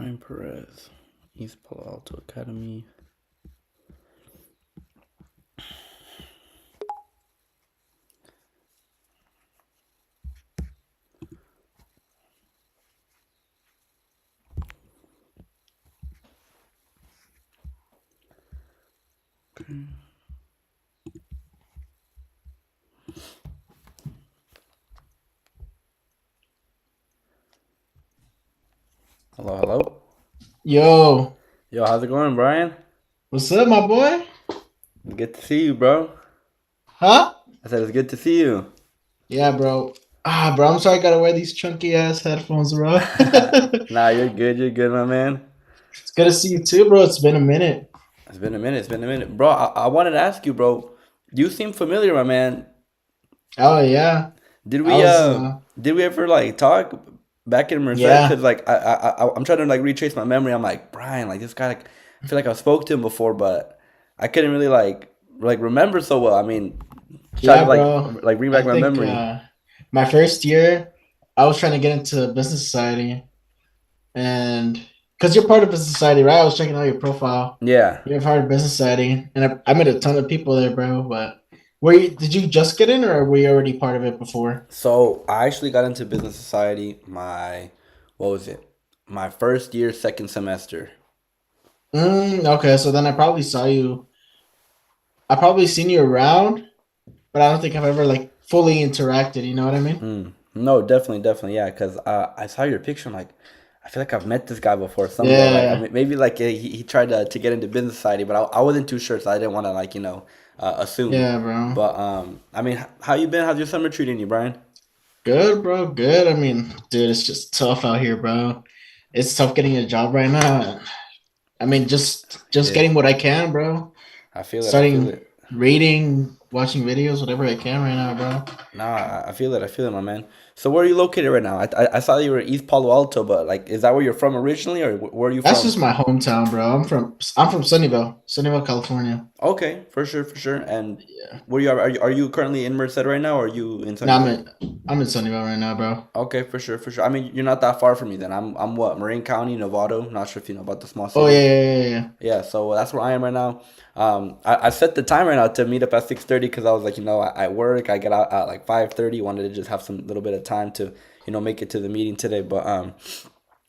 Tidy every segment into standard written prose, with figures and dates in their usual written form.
Brian Perez, East Palo Alto Academy. Okay. Hello, hello. Yo, Yo, how's it going, Brian? what's up, my boy? Good to see you, bro. Huh? I said it's good to see you. Yeah, bro. Bro, I'm sorry I gotta wear these chunky ass headphones, bro. Nah, you're good. You're good, my man. It's good to see you too, bro. It's been a minute. It's been a minute. It's been a minute, bro. I wanted to ask you, bro. You seem familiar, my man. Oh yeah. Did I we was did we ever like talk back in Merced? yeah. Cause like I'm trying to like retrace my memory. I'm like Brian, like this guy. Like, I feel like I spoke to him before, but I couldn't really like remember so well. I mean, try to Yeah, bro. like bring I back my think memory. my first year I was trying to get into business society and because you're part of business society, right? I was checking out your profile. Yeah. You're part of business society, and I met a ton of people there, bro. But did you just get in or were you already part of it before? So I actually got into business society my what was it? My first year, second semester. Okay, so then I probably saw you. I probably seen you around, but I don't think I've ever like fully interacted. You know what I mean? No, definitely, definitely, yeah. Cause I saw your picture. I'm like, I feel like I've met this guy before somewhere. Like, I Yeah, mean, maybe like he tried to get into business society, but I wasn't too sure, so I didn't want to like assume. yeah, bro. But I mean, how you been? How's your summer treating you, Brian? Good, bro. Good. I mean, dude, it's just tough out here, bro. It's tough getting a job right now. I mean, just Yeah, getting what I can, bro. I feel it. I feel Starting it. reading, watching videos, whatever I can right now, bro. No, I feel it. I feel it, my man. So where are you located right now? I saw you were East Palo Alto, but like, is that where you're from originally, or where are you That's from? just my hometown, bro. I'm from Sunnyvale, California. Okay, for sure, for sure. And Yeah. where you are you currently in Merced right now, or are you in No, Sunnyvale? I'm in Sunnyvale right now, bro. Okay, for sure, for sure. I mean, you're not that far from me then. I'm what, Marin County, Novato. Not sure if you know about the small Oh yeah, city. yeah, yeah, yeah. Yeah, so that's where I am right now. I set the time right now to meet up at 6:30 because I was like, I work. I get out at like 5:30. Wanted to just have some little bit of time to, make it to the meeting today. But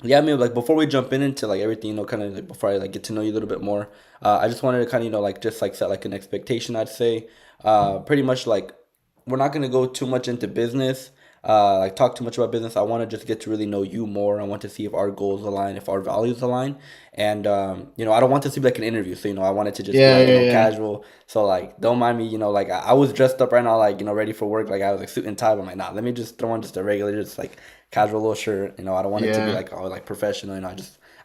yeah, I mean, like before we jump into like everything, kind of like before I like get to know you a little bit more, I just wanted to kind of like just like set like an expectation. I'd say, pretty much like we're not gonna go too much into business, like talk too much about business. I want to just get to really know you more. I want to see if our goals align, if our values align, and I don't want this to be like an interview. So I want it to just be Yeah, like yeah, yeah. casual. So like, don't mind me. Like I was dressed up right now, like ready for work. Like I was like suit and tie. But I'm like, nah, let me just throw on just a regular, just like casual little shirt. I don't want it to be Yeah. like like professional.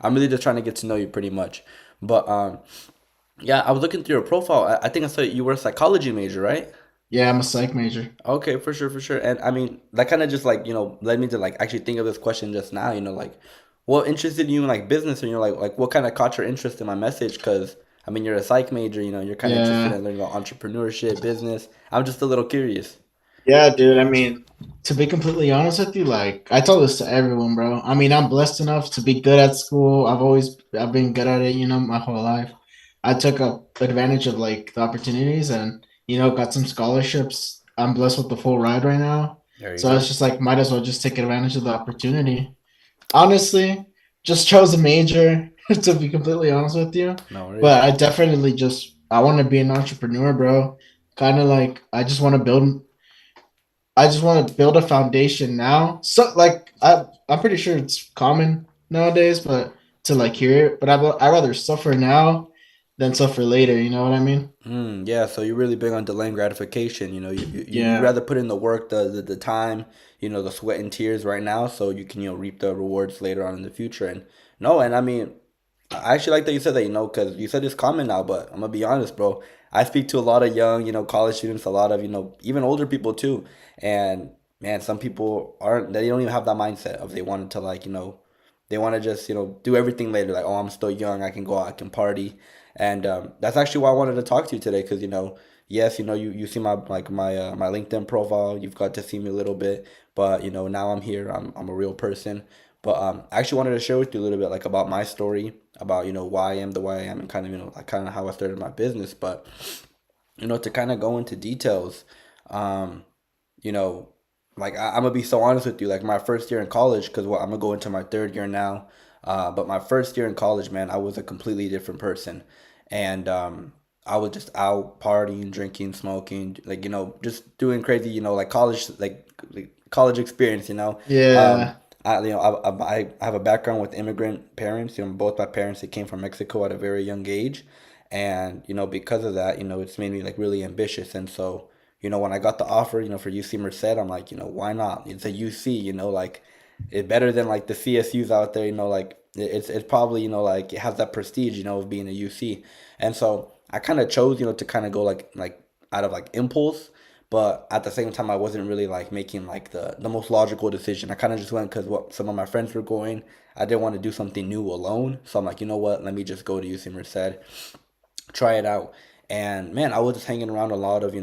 I'm really just trying to get to know you pretty much. But yeah, I was looking through your profile. I think I saw you were a psychology major, right? Yeah, I'm a psych major. Okay, for sure, for sure. And I mean, that kind of just like, led me to like actually think of this question just now, like what interested you in like business, or like what kind of caught your interest in my message? Because I mean, you're a psych major, you're kind of interested Yeah. in learning about entrepreneurship, business. I'm just a little curious. Yeah, dude. I mean, to be completely honest with you, like I tell this to everyone, bro. I mean, I'm blessed enough to be good at school. I've been good at it, my whole life. I took advantage of like the opportunities and got some scholarships. I'm blessed with the full ride right now. There you So it's go. just like might as well just take advantage of the opportunity. Honestly, just chose a major to be completely honest with you. No worries. But I want to be an entrepreneur, bro. Kind of like I just want to build a foundation now. So like I'm pretty sure it's common nowadays, but to like hear it. But I rather suffer now than suffer later. You know what I mean? Yeah, so you're really big on delaying gratification. You Yeah. rather put in the work, the time, the sweat and tears right now, so you can reap the rewards later on in the future. And no, and I mean, I actually like that you said that, because you said it's common now, but I'm gonna be honest, bro. I speak to a lot of young, college students, a lot of, even older people too. And man, some people aren't, they don't even have that mindset of they wanted to like, they want to just, do everything later. Like, oh, I'm still young. I can go out, I can party. And that's actually why I wanted to talk to you today. Cause yes, you see my, like my LinkedIn profile, you've got to see me a little bit, but now I'm here, I'm a real person. But I actually wanted to share with you a little bit like about my story, about why I am the way I am, and kind of like kind of how I started my business. But to kind of go into details, um, you know, like I'm gonna be so honest with you. Like my first year in college, because I'm gonna go into my third year now. But my first year in college, man, I was a completely different person, and I was just out partying, drinking, smoking, like just doing crazy, like college, like college experience, Yeah. I have a background with immigrant parents. Both my parents, they came from Mexico at a very young age, and because of that, it's made me like really ambitious. And so, when I got the offer, for UC Merced, I'm like, why not? It's a UC, like it's better than like the CSUs out there. Like it's probably like it has that prestige, of being a UC. And so I kind of chose, to kind of go like out of like impulse, but at the same time I wasn't really like making like the most logical decision. I kind of just went because what some of my friends were going. I didn't want to do something new alone, so I'm like, you know what? Let me just go to UC Merced, try it out. And man, I was just hanging around a lot of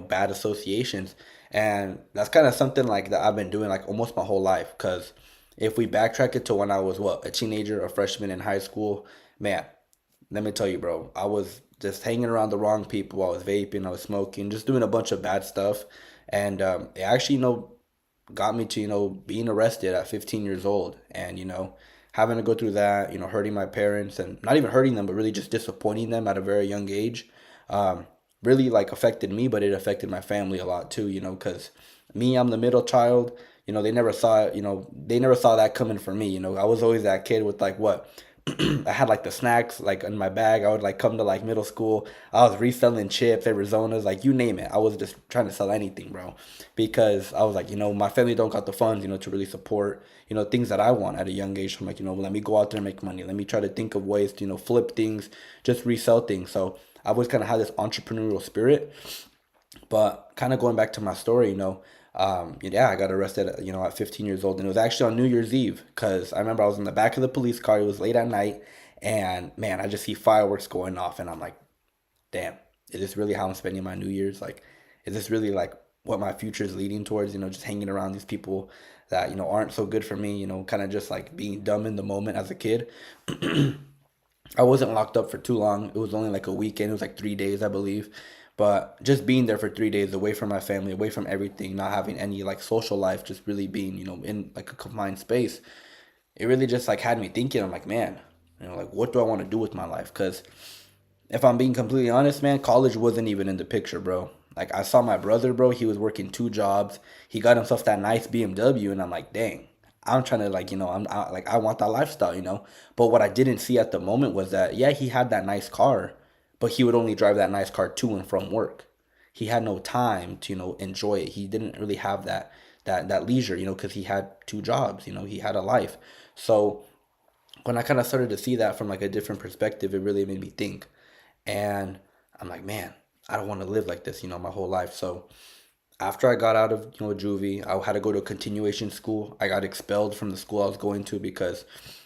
bad associations, and that's kind of something like that I've been doing like almost my whole life. Because if we backtrack it to when I was a teenager, a freshman in high school, man, let me tell you, bro, I was just hanging around the wrong people. I was vaping, I was smoking, just doing a bunch of bad stuff, and it actually got me to being arrested at 15 years old, and having to go through that, hurting my parents, and not even hurting them but really just disappointing them at a very young age, um, really like affected me, but it affected my family a lot too, because me, I'm the middle child. They never saw it, they never saw that coming for me. I was always that kid with like what I had like the snacks like in my bag. I would like come to like middle school. I was reselling chips, Arizonas, like you name it. I was just trying to sell anything, bro, because I was like, my family don't got the funds, to really support, things that I want at a young age. So I'm like, let me go out there and make money. Let me try to think of ways to, flip things, just resell things. So I always kind of had this entrepreneurial spirit. But kind of going back to my story, yeah, I got arrested, at 15 years old, and it was actually on New Year's Eve because I remember I was in the back of the police car. It was late at night, and man, I just see fireworks going off, and I'm like, damn, is this really how I'm spending my New Year's? Like, is this really like what my future is leading towards? Just hanging around these people that aren't so good for me. Kind of just like being dumb in the moment as a kid. I wasn't locked up for too long. It was only like a weekend. It was like 3 days, I believe. But just being there for 3 days, away from my family, away from everything, not having any like social life, just really being, in like a confined space, it really just like had me thinking. I'm like, man, like what do I want to do with my life? Because if I'm being completely honest, man, college wasn't even in the picture, bro. Like I saw my brother, bro. He was working two jobs. He got himself that nice BMW, and I'm like, dang. I'm trying to like, like I want that lifestyle. But what I didn't see at the moment was that yeah, he had that nice car, but he would only drive that nice car to and from work. He had no time to enjoy it. He didn't really have that leisure, because he had two jobs. He had a life. So when I kind of started to see that from like a different perspective, it really made me think. And I'm like, man, I don't want to live like this, my whole life. So after I got out of juvie, I had to go to a continuation school. I got expelled from the school I was going to because,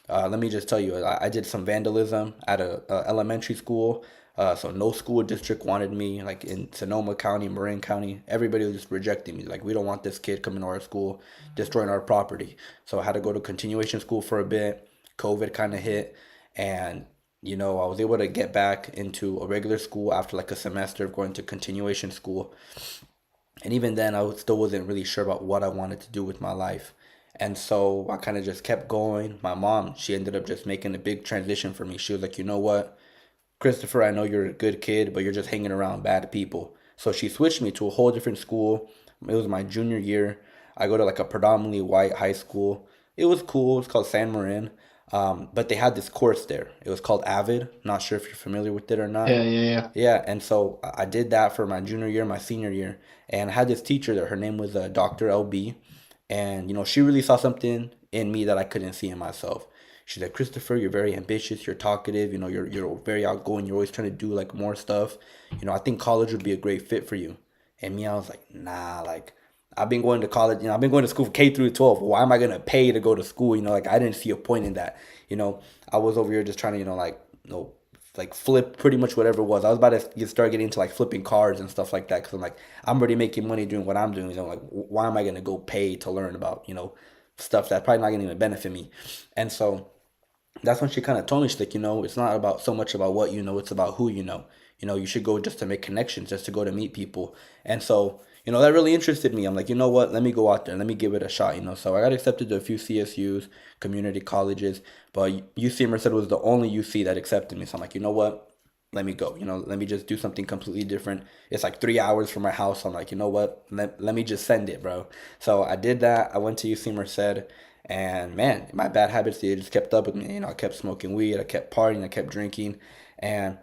let me just tell you, I did some vandalism at a elementary school. So no school district wanted me, like in Sonoma County, Marin County. Everybody was just rejecting me. Like, we don't want this kid coming to our school, destroying our property. So I had to go to continuation school for a bit. COVID kind of hit, and I was able to get back into a regular school after like a semester of going to continuation school. And even then, still wasn't really sure about what I wanted to do with my life. And so I kind of just kept going. My mom, she ended up just making a big transition for me. She was like, you know what, Christopher, I know you're a good kid, but you're just hanging around bad people. So she switched me to a whole different school. It was my junior year. I go to like a predominantly white high school. It was cool. It's called San Marin. But they had this course there. It was called Avid. Not sure if you're familiar with it or not. Yeah, yeah, yeah. Yeah, and so I did that for my junior year, my senior year, and I had this teacher there. Her name was Dr. LB, and she really saw something in me that I couldn't see in myself. She said, Christopher, you're very ambitious, you're talkative, you're very outgoing, you're always trying to do like more stuff. I think college would be a great fit for you. And me, I was like, nah, like I've been going to college, I've been going to school K through 12. Why am I gonna pay to go to school? Like I didn't see a point in that. I was over here just trying to, like, like flip pretty much whatever it was. I was about to start getting into like flipping cars and stuff like that because I'm like, I'm already making money doing what I'm doing. Like, why am I gonna go pay to learn about, stuff that's probably not gonna even benefit me. And so that's when she kind of told me, she's like, it's not about so much about what you know, it's about who you know. You should go just to make connections, just to go to meet people. And so, that really interested me. I'm like, you know what? Let me go out there. Let me give it a shot. So I got accepted to a few CSUs, community colleges, but UC Merced was the only UC that accepted me. So I'm like, you know what? Let me go. Let me just do something completely different. It's like 3 hours from my house. I'm like, you know what? Let me just send it, bro. So I did that. I went to UC Merced. And man, my bad habits, they just kept up with me. I kept smoking weed, I kept partying, I kept drinking, and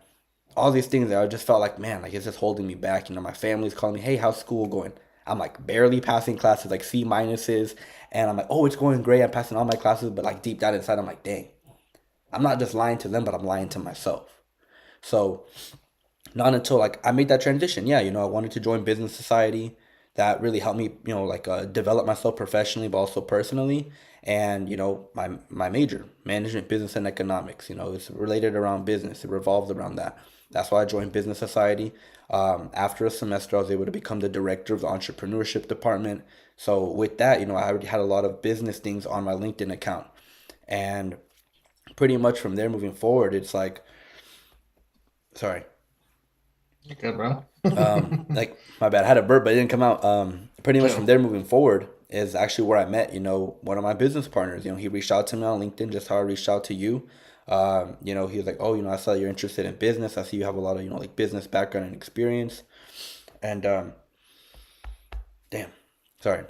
all these things that I just felt like, man, like it's just holding me back. My family's calling me, hey, how's school going? I'm like barely passing classes, like C minuses, and I'm like, oh, it's going great. I'm passing all my classes, but like deep down inside, I'm like, dang, I'm not just lying to them, but I'm lying to myself. So not until like I made that transition. Yeah, I wanted to join business society. That really helped me, like develop myself professionally, but also personally. And my major, management, business, and economics. It's related around business. It revolves around that. That's why I joined business society. After a semester, I was able to become the director of the entrepreneurship department. So with that, I already had a lot of business things on my LinkedIn account, and pretty much from there moving forward, it's like, sorry, Okay, bro. like my bad, I had a burp, but it didn't come out. Pretty much from Chill. there moving forward is actually where I met, one of my business partners. He reached out to me on LinkedIn, just how I reached out to you. He was like, oh, I saw you're interested in business. I see you have a lot of, like business background and experience. And damn, sorry.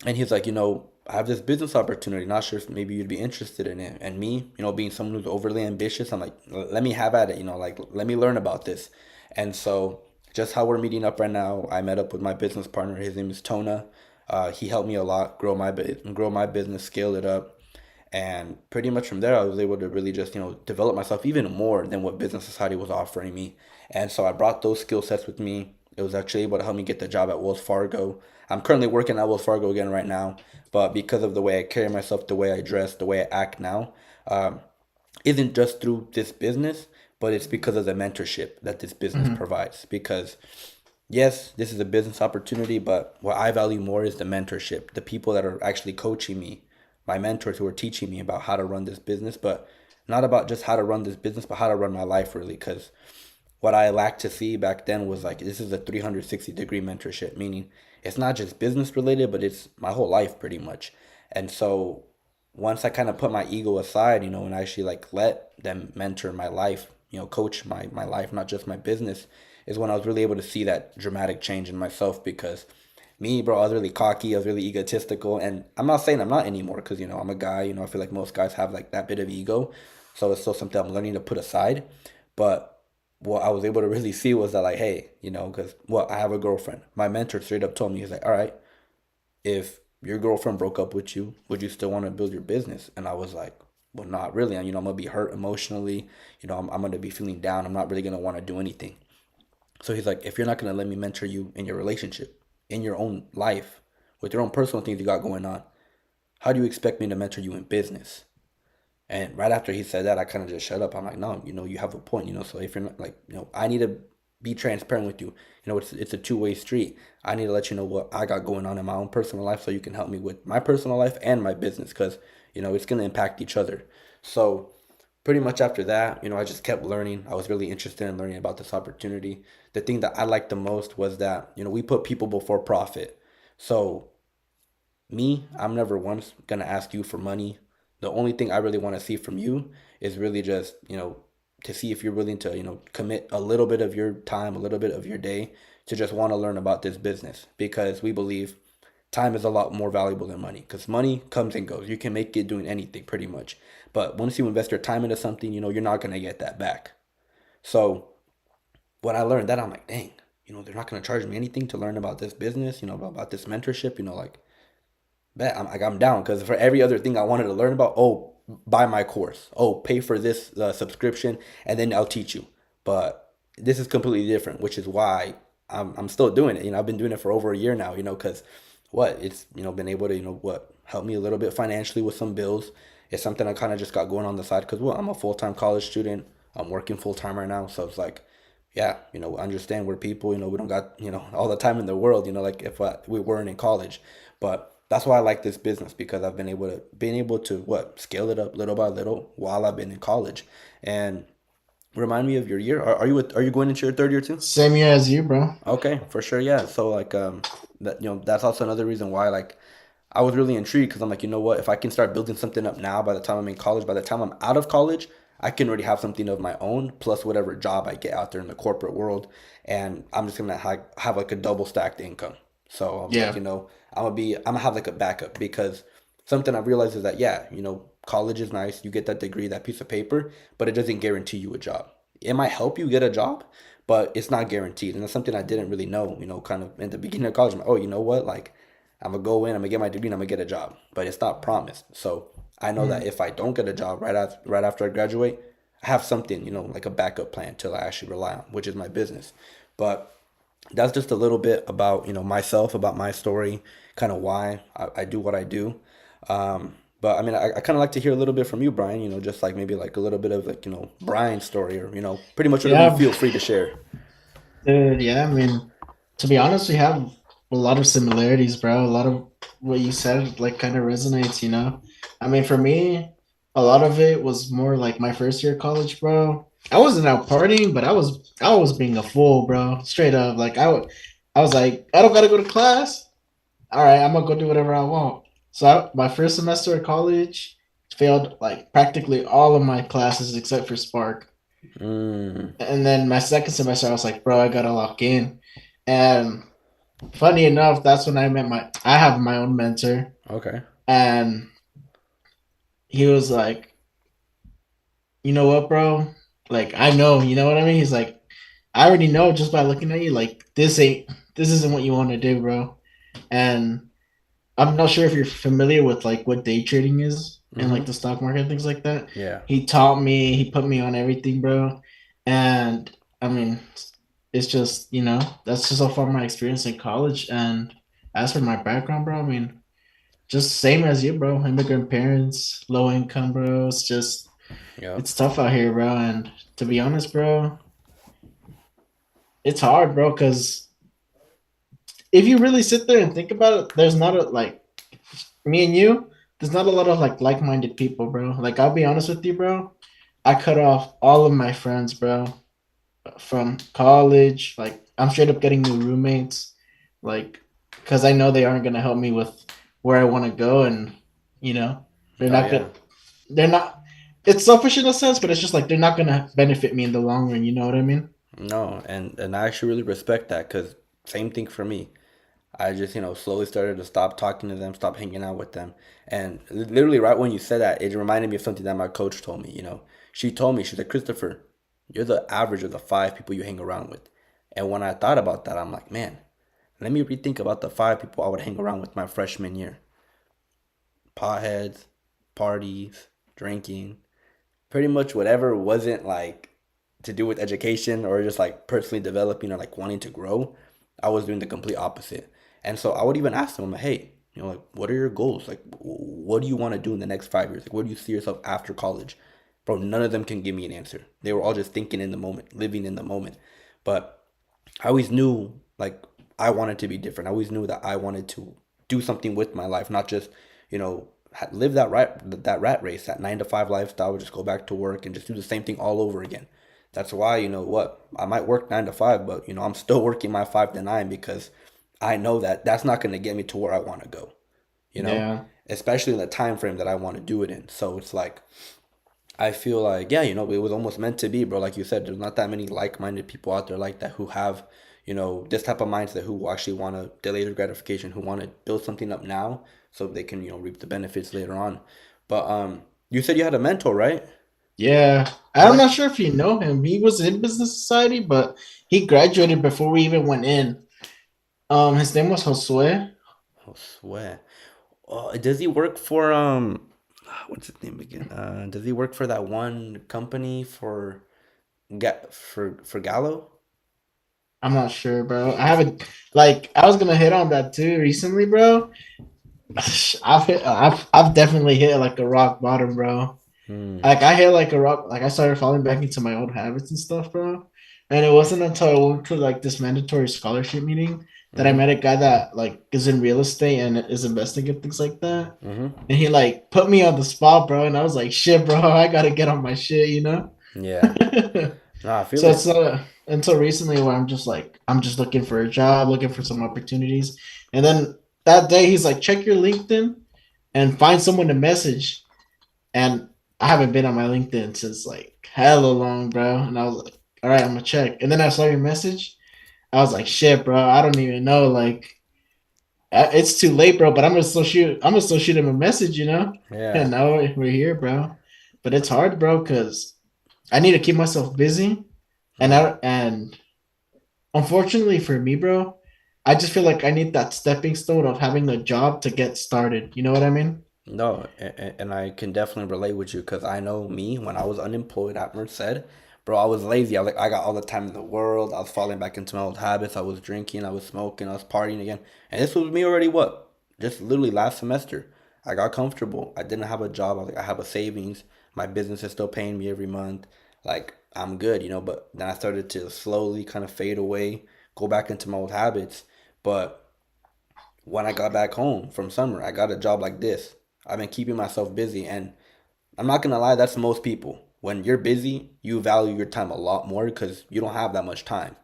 And he's like, I have this business opportunity. Not sure if maybe you'd be interested in it. And me, being someone who's overly ambitious, I'm like, let me have at it. Like let me learn about this. And so, just how we're meeting up right now, I met up with my business partner. His name is Tona. He helped me a lot grow my business, scale it up, and pretty much from there, I was able to really just, develop myself even more than what Business Society was offering me. And so I brought those skill sets with me. It was actually able to help me get the job at Wells Fargo. I'm currently working at Wells Fargo again right now, but because of the way I carry myself, the way I dress, the way I act now, um, isn't just through this business, but it's because of the mentorship that this business Mhm. provides. Because yes, this is a business opportunity, but what I value more is the mentorship, the people that are actually coaching me, my mentors who are teaching me about how to run this business, but not about just how to run this business, but how to run my life really. Because what I lacked to see back then was like, this is a 360-degree mentorship, meaning it's not just business related, but it's my whole life pretty much. And so once I kind of put my ego aside, and actually like let them mentor my life, coach my life, not just my business, is when I was really able to see that dramatic change in myself. Because me, bro, I was really cocky, I was really egotistical, and I'm not saying I'm not anymore, because I'm a guy. I feel like most guys have like that bit of ego, so it's still something I'm learning to put aside. But what I was able to really see was that, like, hey, because well, I have a girlfriend. My mentor straight up told me, he's like, all right, if your girlfriend broke up with you, would you still want to build your business? And I was like, well, not really. I'm gonna be hurt emotionally. I'm gonna be feeling down. I'm not really gonna want to do anything. So he's like, if you're not gonna let me mentor you in your relationship, in your own life, with your own personal things you got going on, how do you expect me to mentor you in business? And right after he said that, I kind of just shut up. I'm like, no, you have a point. So if you're not like, I need to be transparent with you. It's a two-way street. I need to let you know what I got going on in my own personal life, so you can help me with my personal life and my business, because it's gonna impact each other. So pretty much after that, I just kept learning. I was really interested in learning about this opportunity. The thing that I liked the most was that we put people before profit. So me, I'm never once gonna ask you for money. The only thing I really want to see from you is really just, to see if you're willing to, commit a little bit of your time, a little bit of your day to just want to learn about this business, because we believe time is a lot more valuable than money, because money comes and goes. You can make it doing anything pretty much. But once you invest your time into something, you're not gonna get that back. So when I learned that, I'm like, dang, they're not gonna charge me anything to learn about this business, about this mentorship, like bet I'm down, because for every other thing I wanted to learn about, oh, buy my course, oh, pay for this subscription, and then I'll teach you. But this is completely different, which is why I'm still doing it. I've been doing it for over a year now. Because what it's been able to what help me a little bit financially with some bills. It's something I kind of just got going on the side, because well, I'm a full-time college student. I'm working full-time right now, so it's like, yeah, understand we're people. We don't got all the time in the world. Like if we weren't in college, but that's why I like this business because I've been able to what scale it up little by little while I've been in college. And remind me of your year. Are you going into your third year too? Same year as you, bro. Okay, for sure, yeah. So like that that's also another reason why like I was really intrigued because I'm like, you know what, if I can start building something up now by the time I'm in college, by the time I'm out of college, I can already have something of my own plus whatever job I get out there in the corporate world, and I'm just gonna have like a double stacked income. So I'm like, Yeah. I'm gonna have like a backup because something I realized is that yeah, college is nice, you get that degree, that piece of paper, but it doesn't guarantee you a job. It might help you get a job, but it's not guaranteed. And that's something I didn't really know, kind of in the beginning of college. I'm like, oh, you know what? Like, I'm gonna go in, I'm gonna get my degree, and I'm gonna get a job. But it's not promised. So I know that Mm. if I don't get a job right after I graduate, I have something, like a backup plan till I actually rely on, which is my business. But that's just a little bit about, myself, about my story, kind of why I do what I do. But I mean, I kind of like to hear a little bit from you, Brian. Just like maybe like a little bit of like Brian's story, or pretty much whatever you Yeah, feel free to share. dude. Yeah, I mean, to be honest, we have a lot of similarities, bro. A lot of what you said, like, kind of resonates. I mean, for me, a lot of it was more like my first year of college, bro. I wasn't out partying, but I was being a fool, bro. Straight up, like I was like, I don't gotta go to class. All right, I'm gonna go do whatever I want. So my first semester of college failed like practically all of my classes except for Spark. Mm, And then my second semester, I was like, bro, I gotta lock in. And funny enough, that's when I have my own mentor, okay. and he was like, you know what, bro? Like, I know, you know what I mean? He's like, I already know just by looking at you, like, this isn't what you want to do, bro. And I'm not sure if you're familiar with like what day trading is and like Mm-hmm. the stock market and things like that. Yeah. He taught me, he put me on everything, bro. And I mean, it's just, that's just so far my experience in college. And as for my background, bro, I mean, just same as you, bro. Immigrant parents, low income, bro. Yep. It's tough out here, bro. And to be honest, bro, it's hard, bro, because if you really sit there and think about it, there's not a like me and you, there's not a lot of like-minded people, bro. Like I'll be honest with you, bro. I cut off all of my friends, bro, from college. Like I'm straight up getting new roommates, like because I know they aren't gonna help me with where I want to go, and you know they're Oh not yeah. good. They're not. It's selfish in a sense, but it's just like they're not gonna benefit me in the long run. You know what I mean? No, and I actually really respect that because same thing for me. I just, slowly started to stop talking to them, stop hanging out with them. And literally right when you said that, it reminded me of something that my coach told me, She told me, she's like, Christopher, you're the average of the five people you hang around with. And when I thought about that, I'm like, man, let me rethink about the five people I would hang around with my freshman year. Potheads, parties, drinking, pretty much whatever wasn't like to do with education or just like personally developing or like wanting to grow, I was doing the complete opposite. And so I would even ask them, I'm like, hey, like, what are your goals? Like, what do you want to do in the next 5 years? Like, where do you see yourself after college? Bro, none of them can give me an answer. They were all just thinking in the moment, living in the moment. But I always knew, like, I wanted to be different. I always knew that I wanted to do something with my life, not just, live that rat race, that 9 to 5 lifestyle, just go back to work and just do the same thing all over again. That's why, what, I might work 9 to 5, but I'm still working my 5 to 9 because I know that that's not going to get me to where I want to go, you know, Yeah. especially in the time frame that I want to do it in. So it's like I feel like, yeah, it was almost meant to be, bro. Like you said, there's not that many like-minded people out there like that who have, this type of mindset, who actually want to delay their gratification, who want to build something up now so they can, reap the benefits later on. But you said you had a mentor, right? Yeah, I'm What? not sure if you know him. He was in business society, but he graduated before we even went in. His name was Josue. I swear. Oh, does he work for what's his name again? Does he work for that one company for Gallo? I'm not sure, bro. I haven't like I was gonna hit on that too recently, bro. I've definitely hit like a rock bottom, bro. Hmm. Like I hit like a rock. Like I started falling back into my old habits and stuff, bro. And it wasn't until I went to like this mandatory scholarship meeting that I Mm-hmm. met a guy that like is in real estate and is investing in things like that. Mm-hmm. And he like put me on the spot, bro. And I was like, shit, bro, I gotta get on my shit, you know? Yeah. No, I feel So it. it's until recently where I'm just like, I'm just looking for a job, looking for some opportunities. And then that day he's like, check your LinkedIn and find someone to message. And I haven't been on my LinkedIn since like hella long, bro. And I was like, all right, I'm gonna check. And then I saw your message. I was like, shit, bro. I don't even know. Like, it's too late, bro. But I'm gonna still shoot. I'm gonna still shoot him a message, you know. And Yeah. now we're here, bro. But it's hard, bro, because I need to keep myself busy. Mm-hmm. And unfortunately for me, bro, I just feel like I need that stepping stone of having a job to get started. You know what I mean? No, and I can definitely relate with you because I know me when I was unemployed at Merced, bro, I was lazy. I was like, I got all the time in the world. I was falling back into my old habits. I was drinking, I was smoking, I was partying again. And this was me already, what? Just literally last semester. I got comfortable. I didn't have a job. I was like, I have a savings. My business is still paying me every month. Like, I'm good, But then I started to slowly kind of fade away, go back into my old habits. But when I got back home from summer, I got a job like this. I've been keeping myself busy, and I'm not gonna lie, that's most people. When you're busy, you value your time a lot more because you don't have that much time.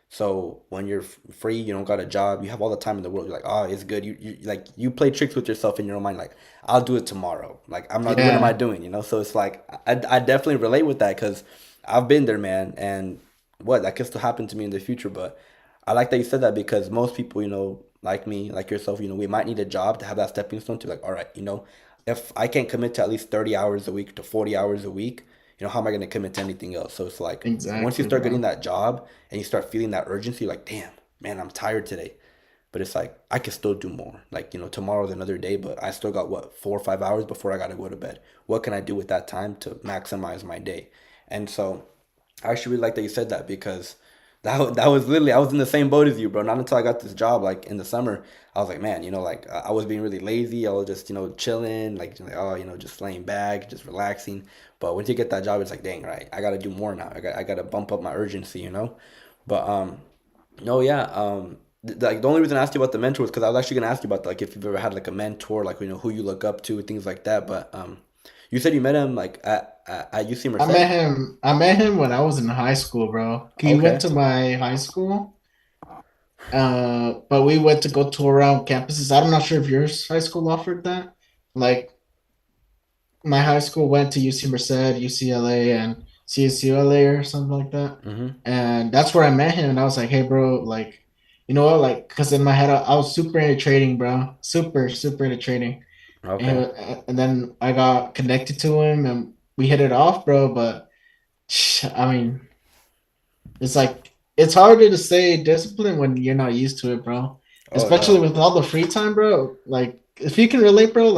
So when you're free, you don't got a job, you have all the time in the world. You're like, oh, it's good. You like you play tricks with yourself in your own mind. Like, I'll do it tomorrow. Like, I'm not. What am I Yeah, doing? So it's like I definitely relate with that because I've been there, man. And what that could still happen to me in the future. But I like that you said that because most people, like me, like yourself, we might need a job to have that stepping stone to like, all right, if I can't commit to at least 30 hours a week to 40 hours a week, how am I going to commit to anything else? So it's like once you exactly, start getting bro. that job and you start feeling that urgency, like, damn, man, I'm tired today. But it's like I can still do more. Like, tomorrow's another day, but I still got what, 4 or 5 hours before I gotta go to bed. What can I do with that time to maximize my day? And so I actually really like that you said that because that was literally I was in the same boat as you, bro. Not until I got this job, like in the summer, I was like, man, like I was being really lazy. I was just chilling, like oh, just laying back, just relaxing. But once you get that job, it's like, dang, right, I got to do more now. I got to bump up my urgency. But no, yeah, like the only reason I asked you about the mentor was because I was actually gonna ask you about like if you've ever had like a mentor, like who you look up to, things like that. But you said you met him like at UC Merced. I met him when I was in high school, bro. He went Okay. to my high school. But we went to go tour around campuses. I'm not sure if your high school offered that. Like my high school went to UC Merced, UCLA, and CSULA or something like that. Mm-hmm. And that's where I met him. And I was like, hey, bro, like, you know what? Like, because in my head, I was super into trading, bro. Super, super into trading. Okay. And then I got connected to him and we hit it off, bro. But I mean, it's like, it's harder to stay disciplined when you're not used to it, bro. Oh Especially no, with all the free time, bro. Like, if you can relate, bro,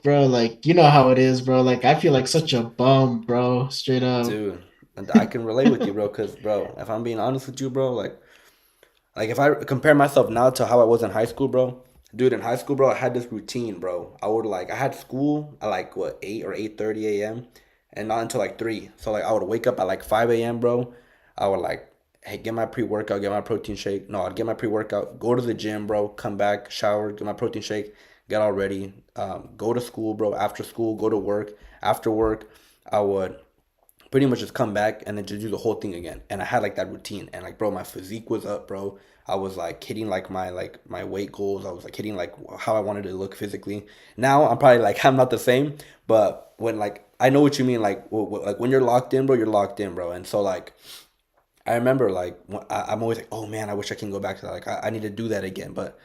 bro, like you know how it is, bro. Like I feel like such a bum, bro. Straight up. dude, and I can relate with you, bro. Cause, bro, if I'm being honest with you, bro, like if I compare myself now to how I was in high school, bro, dude, in high school, bro, I had this routine, bro. I had school at like what 8 or 8:30 a.m. and not until like 3. So like I would wake up at like 5 a.m., bro. I would like, hey, get my pre-workout, get my protein shake. No, I'd get my pre-workout, go to the gym, bro, come back, shower, get my protein shake, get all ready, go to school, bro. After school, go to work. After work, I would pretty much just come back and then just do the whole thing again. And I had like that routine, and like, bro, my physique was up, bro. I was like hitting like my weight goals. I was like hitting like how I wanted to look physically. Now I'm probably like I'm not the same, but when like I know what you mean, like like when you're locked in, bro, you're locked in, bro. And so like I remember like I'm always like, oh man, I wish I can go back to that. Like I need to do that again, but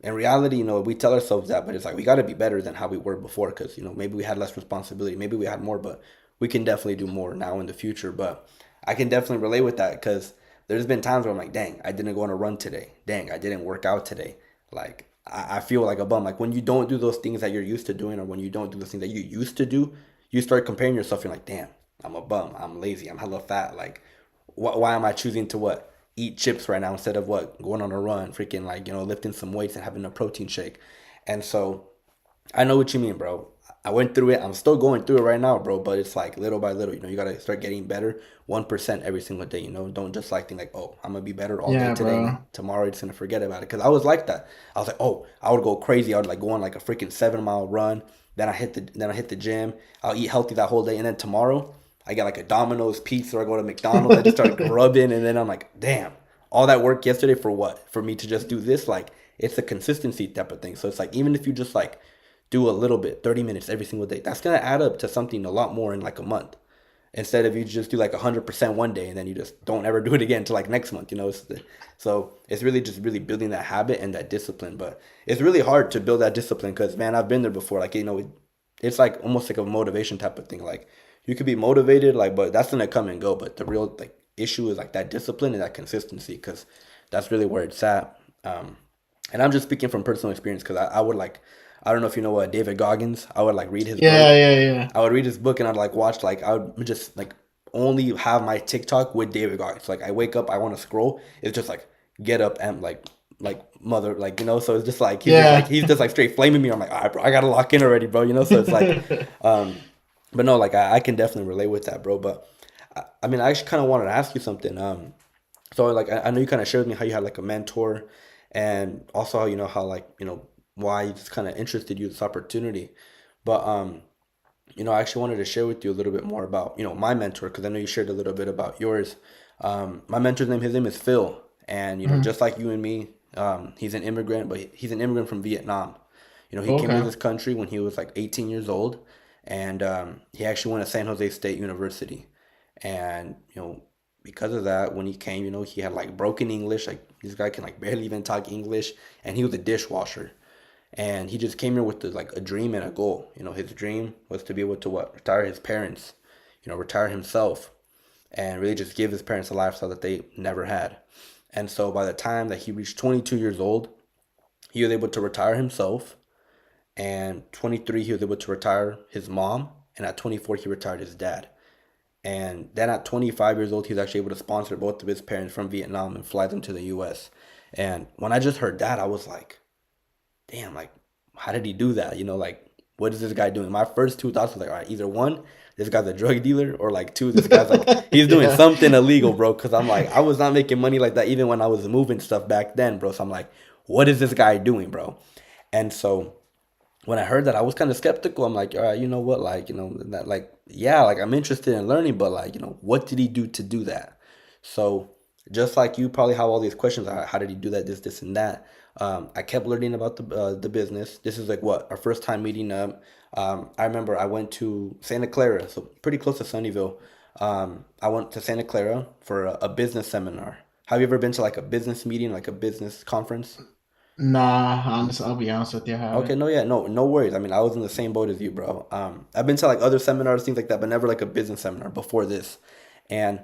in reality, we tell ourselves that, but it's like we got to be better than how we were before because, maybe we had less responsibility, maybe we had more, but we can definitely do more now in the future. But I can definitely relate with that because there's been times where I'm like, dang, I didn't go on a run today. Dang, I didn't work out today. Like, I feel like a bum. Like, when you don't do those things that you're used to doing or when you don't do the things that you used to do, you start comparing yourself. You're like, damn, I'm a bum. I'm lazy. I'm hella fat. Like, why am I choosing to what? Eat chips right now instead of what? Going on a run, freaking like, lifting some weights and having a protein shake. And so I know what you mean, bro. I went through it. I'm still going through it right now, bro. But it's like little by little. You gotta start getting better, 1% every single day. Don't just like think like, oh, I'm gonna be better all day Yeah, today, and then bro. tomorrow you're just gonna forget about it. Cause I was like that. I was like, oh, I would go crazy. I would like go on like a freaking 7 mile run. Then I hit the gym. I'll eat healthy that whole day, and then tomorrow I get like a Domino's pizza or I go to McDonald's. I just start grubbing, and then I'm like, damn, all that work yesterday for what? For me to just do this? Like, it's a consistency type of thing. So it's like even if you just like do a little bit, 30 minutes every single day, that's gonna add up to something a lot more in like a month. Instead of you just do like 100% one day and then you just don't ever do it again until like next month, so it's really just really building that habit and that discipline. But it's really hard to build that discipline because man, I've been there before. Like it's like almost like a motivation type of thing. Like you could be motivated, like, but that's gonna come and go. But the real like issue is like that discipline and that consistency because that's really where it's at. And I'm just speaking from personal experience because I would like, I don't know if you know what David Goggins. I would like read his Yeah, book. yeah, yeah. I would read his book and I'd like watch like I would just like only have my TikTok with David Goggins. Like I wake up, I want to scroll. It's just like get up and like mother like So it's just like Yeah. he's just like straight flaming me. I'm like, all right, bro, I gotta lock in already, bro. So it's like, um, but no, like I can definitely relate with that, bro. But I mean, I actually kind of wanted to ask you something. So like I know you kind of shared with me how you had like a mentor, and also how how like why it's kind of interested you this opportunity. But I actually wanted to share with you a little bit more about my mentor because I know you shared a little bit about yours. My mentor's name, his name is Phil, and Mhm. just like you and me, he's an immigrant, but he's an immigrant from Vietnam. He came to Okay. this country when he was like 18 years old, and he actually went to San Jose State University. And because of that, when he came, he had like broken English. Like this guy can like barely even talk English, and he was a dishwasher. And he just came here with like a dream and a goal. His dream was to be able to retire his parents, retire himself, and really just give his parents a lifestyle that they never had. And so by the time that he reached 22 years old, he was able to retire himself. And 23, he was able to retire his mom. And at 24, he retired his dad. And then at 25 years old, he was actually able to sponsor both of his parents from Vietnam and fly them to the US. And when I just heard that, I was like, damn, like, how did he do that? Like, what is this guy doing? My first two thoughts was like, all right, either one, this guy's a drug dealer, or like two, this guy's like, he's doing Yeah. something illegal, bro. Cause I'm like, I was not making money like that even when I was moving stuff back then, bro. So I'm like, what is this guy doing, bro? And so when I heard that, I was kind of skeptical. I'm like, all right, you know what? Like, that, like, yeah, like I'm interested in learning, but like, what did he do to do that? So just like you probably have all these questions, how did he do that? This, and that. I kept learning about the business. This is like what our first time meeting up. I remember I went to Santa Clara, so pretty close to Sunnyvale. I went to Santa Clara for a business seminar. Have you ever been to like a business meeting, like a business conference? Nah, I'll be honest with you, I Okay, haven't. no, yeah, no worries. I mean, I was in the same boat as you, bro. I've been to like other seminars, things like that, but never like a business seminar before this. And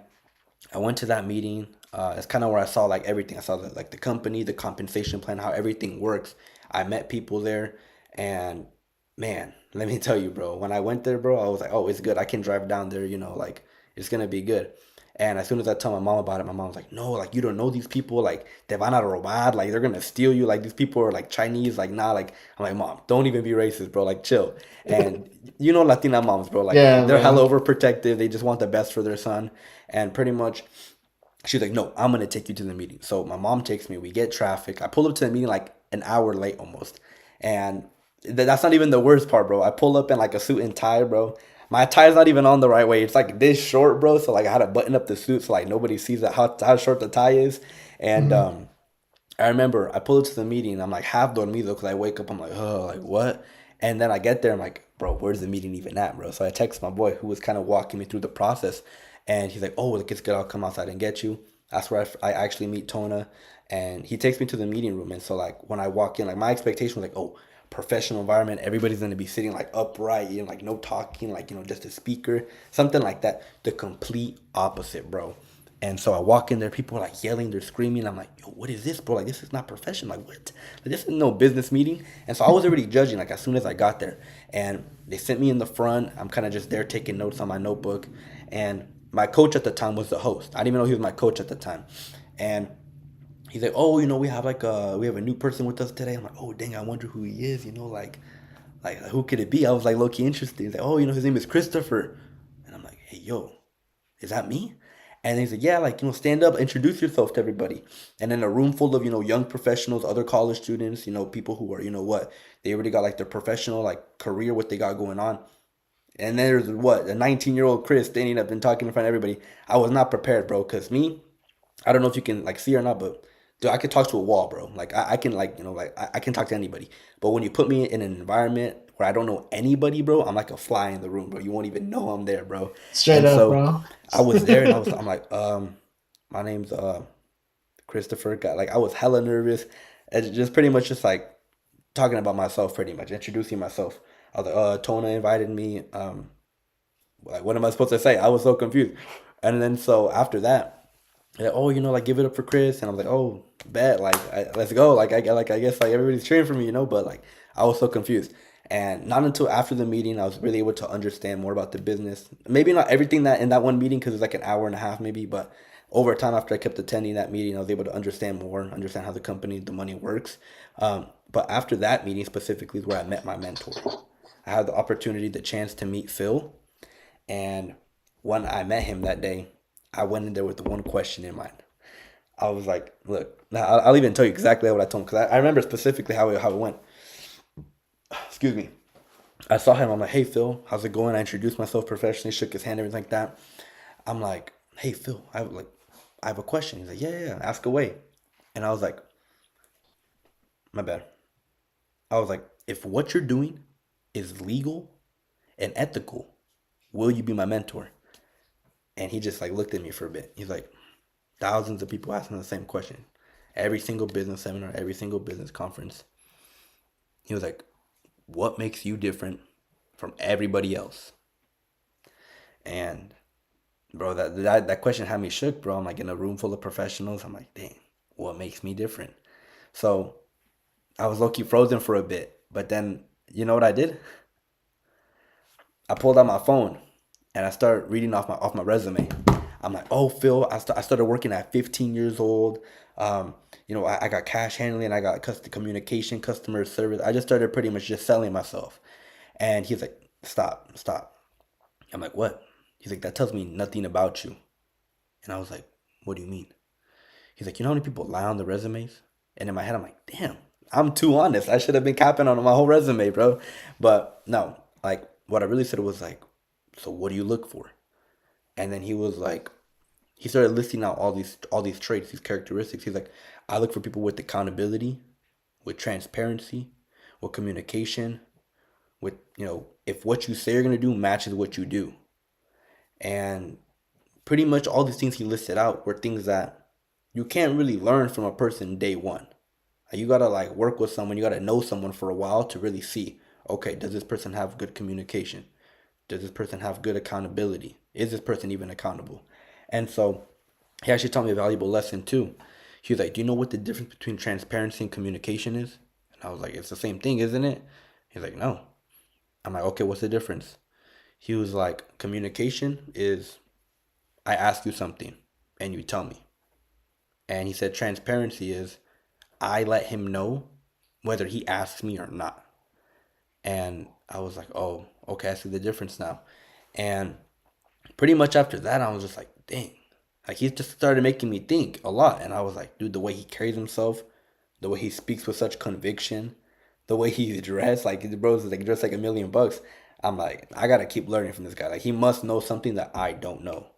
I went to that meeting. It's kind of where I saw like everything. I saw like the company, the compensation plan, how everything works. I met people there, and man, let me tell you, bro. When I went there, bro, I was like, oh, it's good. I can drive down there. Like it's gonna be good. And as soon as I tell my mom about it, my mom's like, no, like you don't know these people. Like te van a robar. Like they're gonna steal you. Like these people are like Chinese. Like nah. Like I'm like, mom, don't even be racist, bro. Like chill. And Latina moms, bro. Like Yeah, they're hella bro. overprotective. They just want the best for their son. And pretty much she's like, no, I'm gonna take you to the meeting. So my mom takes me. We get traffic. I pull up to the meeting like an hour late almost, and that's not even the worst part, bro. I pull up in like a suit and tie, bro. My tie's not even on the right way. It's like this short, bro. So like I had to button up the suit so like nobody sees that how short the tie is. And Mhm. I remember I pulled up to the meeting. I'm like half dormido because I wake up. I'm like, oh, like what? And then I get there. I'm like, bro, where's the meeting even at, bro? So I text my boy who was kind of walking me through the process, and he's like, oh, like it's good. I'll come outside and get you. That's where I actually meet Tona, and he takes me to the meeting room. And so like when I walk in, like my expectation was like, oh, professional environment. Everybody's gonna be sitting like upright, like no talking, like just a speaker, something like that. The complete opposite, bro. And so I walk in there, people are like yelling, they're screaming. I'm like, yo, what is this, bro? Like, this is not professional. Like, what? Like, this is no business meeting. And so I was already judging, like, as soon as I got there. And they sent me in the front. I'm kind of just there taking notes on my notebook. And my coach at the time was the host. I didn't even know he was my coach at the time. And he's like, oh, we have a new person with us today. I'm like, oh, dang, I wonder who he is, like, Like, who could it be? I was like low key interested. He's like, oh, his name is Christopher. And I'm like, hey, yo, is that me? And he's like, yeah, like, stand up, introduce yourself to everybody. And then a room full of, young professionals, other college students, people who are, what, they already got like their professional, like, career, what they got going on. And then there's what, a 19-year-old Chris standing up and talking in front of everybody. I was not prepared, bro, because me, I don't know if you can like see or not, but dude, I can talk to a wall, bro. Like I can like like I can talk to anybody. But when you put me in an environment where I don't know anybody, bro, I'm like a fly in the room, bro. You won't even know I'm there, bro. Straight And up, so bro. I was there, and I'm like, my name's Christopher. Got like I was hella nervous, and just pretty much just like talking about myself, pretty much introducing myself. I was like, Tona invited me. Like what am I supposed to say? I was so confused. And then so after that. Like, oh, like give it up for Chris, and I'm like, oh, bet, like, let's go, like I guess like everybody's cheering for me, but like I was so confused, and not until after the meeting I was really able to understand more about the business. Maybe not everything that in that one meeting because it's like an hour and a half maybe, but over time after I kept attending that meeting, I was able to understand more, understand how the company, the money works. But after that meeting specifically is where I met my mentor. I had the opportunity, the chance to meet Phil, and when I met him that day, I went in there with the one question in mind. I was like, look, now I'll even tell you exactly what I told him because I remember specifically how it went. Excuse me. I saw him. I'm like, hey, Phil, how's it going? I introduced myself professionally, shook his hand, everything like that. I'm like, hey, Phil, I have a question. He's like, yeah, yeah, yeah, ask away. And I was like, my bad. I was like, if what you're doing is legal and ethical, will you be my mentor? And he just like looked at me for a bit. He's like, thousands of people asking the same question. Every single business seminar, every single business conference. He was like, what makes you different from everybody else? And bro, that question had me shook, bro. I'm like in a room full of professionals. I'm like, dang, what makes me different? So I was low key frozen for a bit. But then you know what I did? I pulled out my phone and I started reading off my resume. I'm like, oh, Phil, I started working at 15 years old. I got cash handling, I got customer communication, customer service. I just started pretty much just selling myself. And he's like, stop, stop. I'm like, what? He's like, that tells me nothing about you. And I was like, what do you mean? He's like, you know how many people lie on the resumes? And in my head, I'm like, damn, I'm too honest. I should have been capping on my whole resume, bro. But no, like what I really said was like, so what do you look for? And then he was like, he started listing out all these traits, these characteristics. He's like, I look for people with accountability, with transparency, with communication, with if what you say you're gonna do matches what you do. And pretty much all these things he listed out were things that you can't really learn from a person day one. You gotta like work with someone, you gotta know someone for a while to really see, okay, does this person have good communication? Does this person have good accountability? Is this person even accountable? And so he actually taught me a valuable lesson too. He was like, do you know what the difference between transparency and communication is? And I was like, it's the same thing, isn't it? He's like, no. I'm like, okay, what's the difference? He was like, communication is I ask you something and you tell me. And he said transparency is I let him know whether he asks me or not. And I was like, oh, okay, I see the difference now. And pretty much after that, I was just like, dang. Like he just started making me think a lot. And I was like, dude, the way he carries himself, the way he speaks with such conviction, the way he's dressed, like the bro's like dressed like $1 million. I'm like, I gotta keep learning from this guy. Like he must know something that I don't know.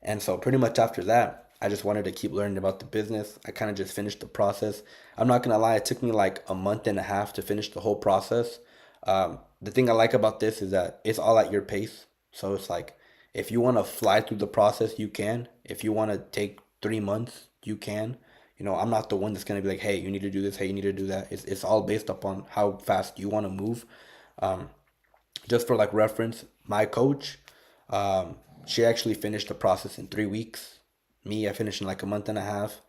And so pretty much after that, I just wanted to keep learning about the business. I kind of just finished the process. I'm not gonna lie, it took me like a month and a half to finish the whole process. The thing I like about this is that it's all at your pace. So it's like if you want to fly through the process, you can. If you want to take 3 months, you can. I'm not the one that's gonna be like, hey, you need to do this, hey, you need to do that. It's all based upon how fast you want to move. Um, just for like reference, my coach, she actually finished the process in 3 weeks. Me, I finished in like a month and a half.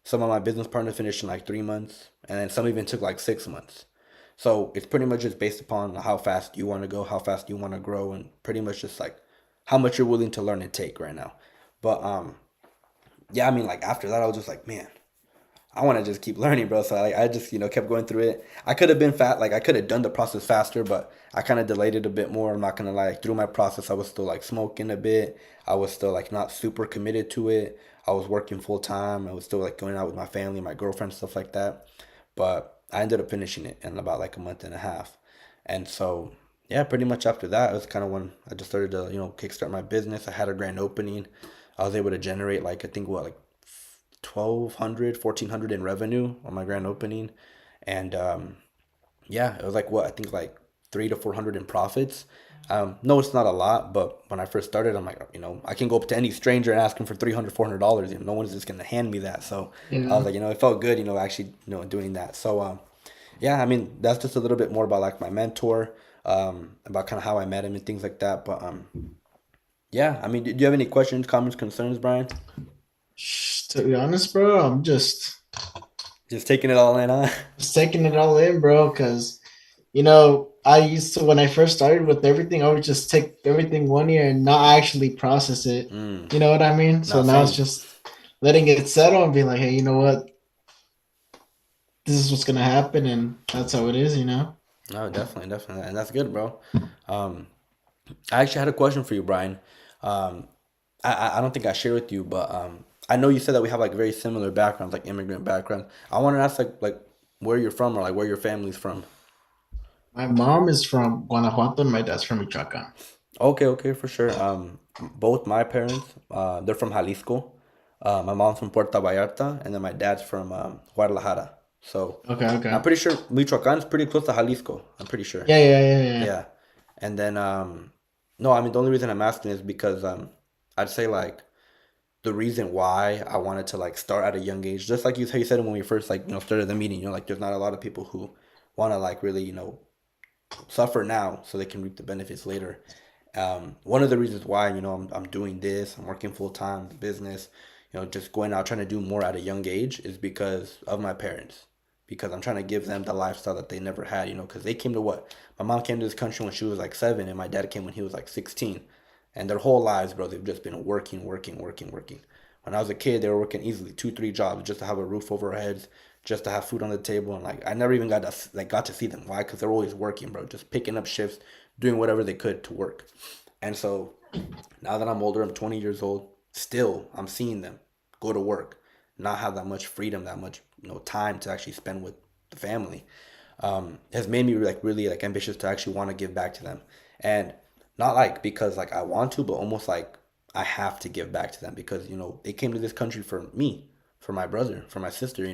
Some of my business partners finished in like 3 months, and then some even took like 6 months. So it's pretty much just based upon how fast you want to go, how fast you want to grow, and pretty much just like how much you're willing to learn and take right now. But yeah, I mean, like after that, I was just like, man, I want to just keep learning, bro. So like, I just kept going through it. I could have been fat, like I could have done the process faster, but I kind of delayed it a bit more. I'm not gonna lie. Through my process, I was still like smoking a bit. I was still like not super committed to it. I was working full time. I was still like going out with my family, my girlfriend, stuff like that. But I ended up finishing it in about like a month and a half. And so yeah, pretty much after that, it was kind of when I just started to kickstart my business. I had a grand opening. I was able to generate like I think what like 1,200, 1,400 in revenue on my grand opening, and yeah, it was like what I think like 300 to 400 in profits. No, it's not a lot, but when I first started, I'm like, I can go up to any stranger and ask him for $300, $400. No one's just gonna hand me that. So I was Yeah. like, it felt good, actually, doing that. So yeah, I mean, that's just a little bit more about like my mentor, about kind of how I met him and things like that. But yeah, I mean, do you have any questions, comments, concerns, Brian? To be honest, bro, I'm Just taking it all in, huh? just taking it all in, bro, because I used to when I first started with everything, I would just take everything 1 year and not actually process it. Mm, You know what I mean? So not now it's same. just letting it settle and being like, hey, you know what? This is what's gonna happen, and that's how it is. No, definitely, definitely, and that's good, bro. Um, I actually had a question for you, Brian. Um, I don't think I shared with you, but I know you said that we have like very similar backgrounds, like immigrant background. I want to ask like where you're from or like where your family's from. My mom is from Guanajuato and my dad's from Michoacan. Okay, okay, for sure. Both my parents, they're from Jalisco. My mom's from Puerto Vallarta, and then my dad's from Guadalajara. So Okay, I'm okay. pretty sure Michoacan is pretty close to Jalisco. I'm pretty sure. Yeah, yeah, yeah, yeah. Yeah. And then no, I mean the only reason I'm asking is because I'd say like the reason why I wanted to like start at a young age, just like you said when we first like started the meeting, like there's not a lot of people who want to like really suffer now so they can reap the benefits later. One of the reasons why I'm doing this, I'm working full time, the business, just going out trying to do more at a young age is because of my parents. Because I'm trying to give them the lifestyle that they never had, because they came to what? My mom came to this country when she was like 7, and my dad came when he was like 16. And their whole lives, bro, they've just been working, working, working, working. When I was a kid, they were working easily 2, 3 jobs just to have a roof over our heads, just to have food on the table, and like I never even got to see them. Why? Because they're always working, bro, just picking up shifts, doing whatever they could to work. And so now that I'm older, I'm 20 years old. Still, I'm seeing them go to work, not have that much freedom, that much time to actually spend with the family. Has made me like really like ambitious to actually want to give back to them, and not like because like I want to, but almost like I have to give back to them because they came to this country for me, for my brother, for my sister,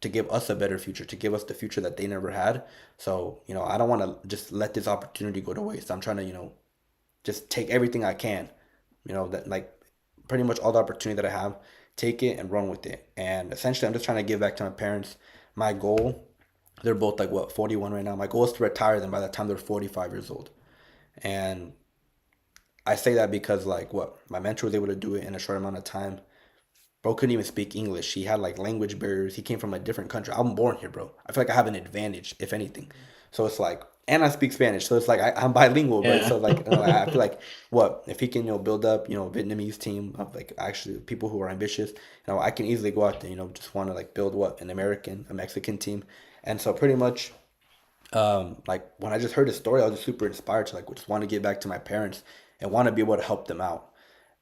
to give us a better future, to give us the future that they never had. So I don't want to just let this opportunity go to waste. I'm trying to just take everything I can, that like pretty much all the opportunity that I have, take it and run with it. And essentially, I'm just trying to give back to my parents. My goal, they're both like what 41 right now. My goal is to retire them by the time they're 45 years old. And I say that because like what my mentor was able to do it in a short amount of time. Bro couldn't even speak English. He had like language barriers. He came from a different country. I'm born here, bro. I feel like I have an advantage, if anything. So it's like, and I speak Spanish, so it's like I'm bilingual, bro. Yeah. So like, I feel like what if he can build up Vietnamese team of like actually people who are ambitious. I can easily go out there, just want to like build what an American, a Mexican team, and so pretty much like when I just heard his story, I was just super inspired to like just want to give back to my parents and want to be able to help them out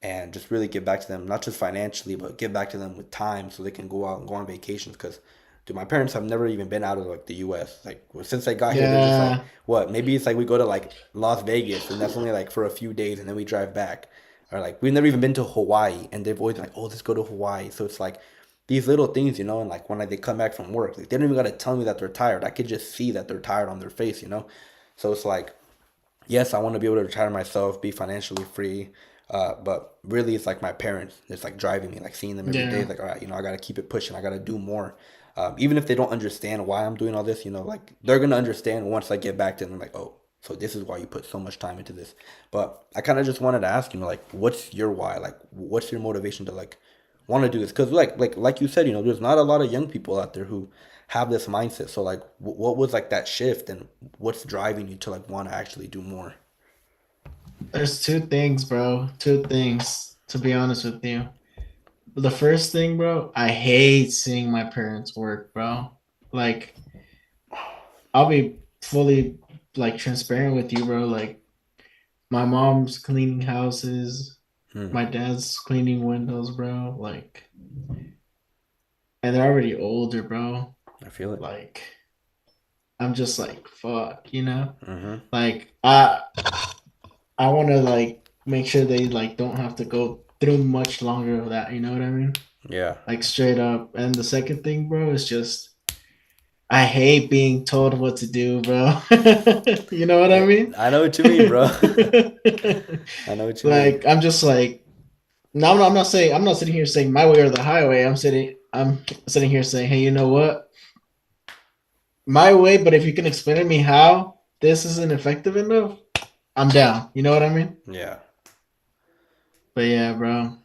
and just really give back to them, not just financially, but give back to them with time so they can go out and go on vacations. Because, dude, my parents have never even been out of like the U.S. Like since they got here, they're just like, Yeah. what? Maybe it's like we go to like Las Vegas and that's only like for a few days and then we drive back, or like we've never even been to Hawaii and they've always been like, oh, let's go to Hawaii. So it's like these little things, and like when like, they come back from work, like they don't even gotta tell me that they're tired. I could just see that they're tired on their face. So it's like yes, I want to be able to retire myself, be financially free. But really, it's like my parents. It's like driving me, like seeing them every day. Yeah. It's like, all right, I got to keep it pushing. I got to do more. Even if they don't understand why I'm doing all this, like they're going to understand once I get back to them, like, oh, so this is why you put so much time into this. But I kind of just wanted to ask, like, what's your why? Like, what's your motivation to like want to do this? Because like you said, there's not a lot of young people out there who have this mindset. So like, what was like that shift, and what's driving you to like want to actually do more? There's two things, bro. Two things, to be honest with you. the first thing, bro, I hate seeing my parents work, bro. Like, I'll be fully like transparent with you, bro. Like, my mom's cleaning houses, Hmm, my dad's cleaning windows, bro. Like, and they're already older, bro. I feel it. Like, I'm just like, fuck, you know? Mm-hmm. Like, I want to like make sure they like don't have to go through much longer of that. You know what I mean? Yeah. Like straight up. And the second thing, bro, is just I hate being told what to do, bro. You know what I mean? I know what you mean, bro. I know what you mean. Like I'm just like no, I'm not saying I'm not sitting here saying my way or the highway. I'm sitting here saying, hey, you know what? My way, but if you can explain to me how this isn't effective enough, I'm down. You know what I mean? Yeah. But yeah, bro,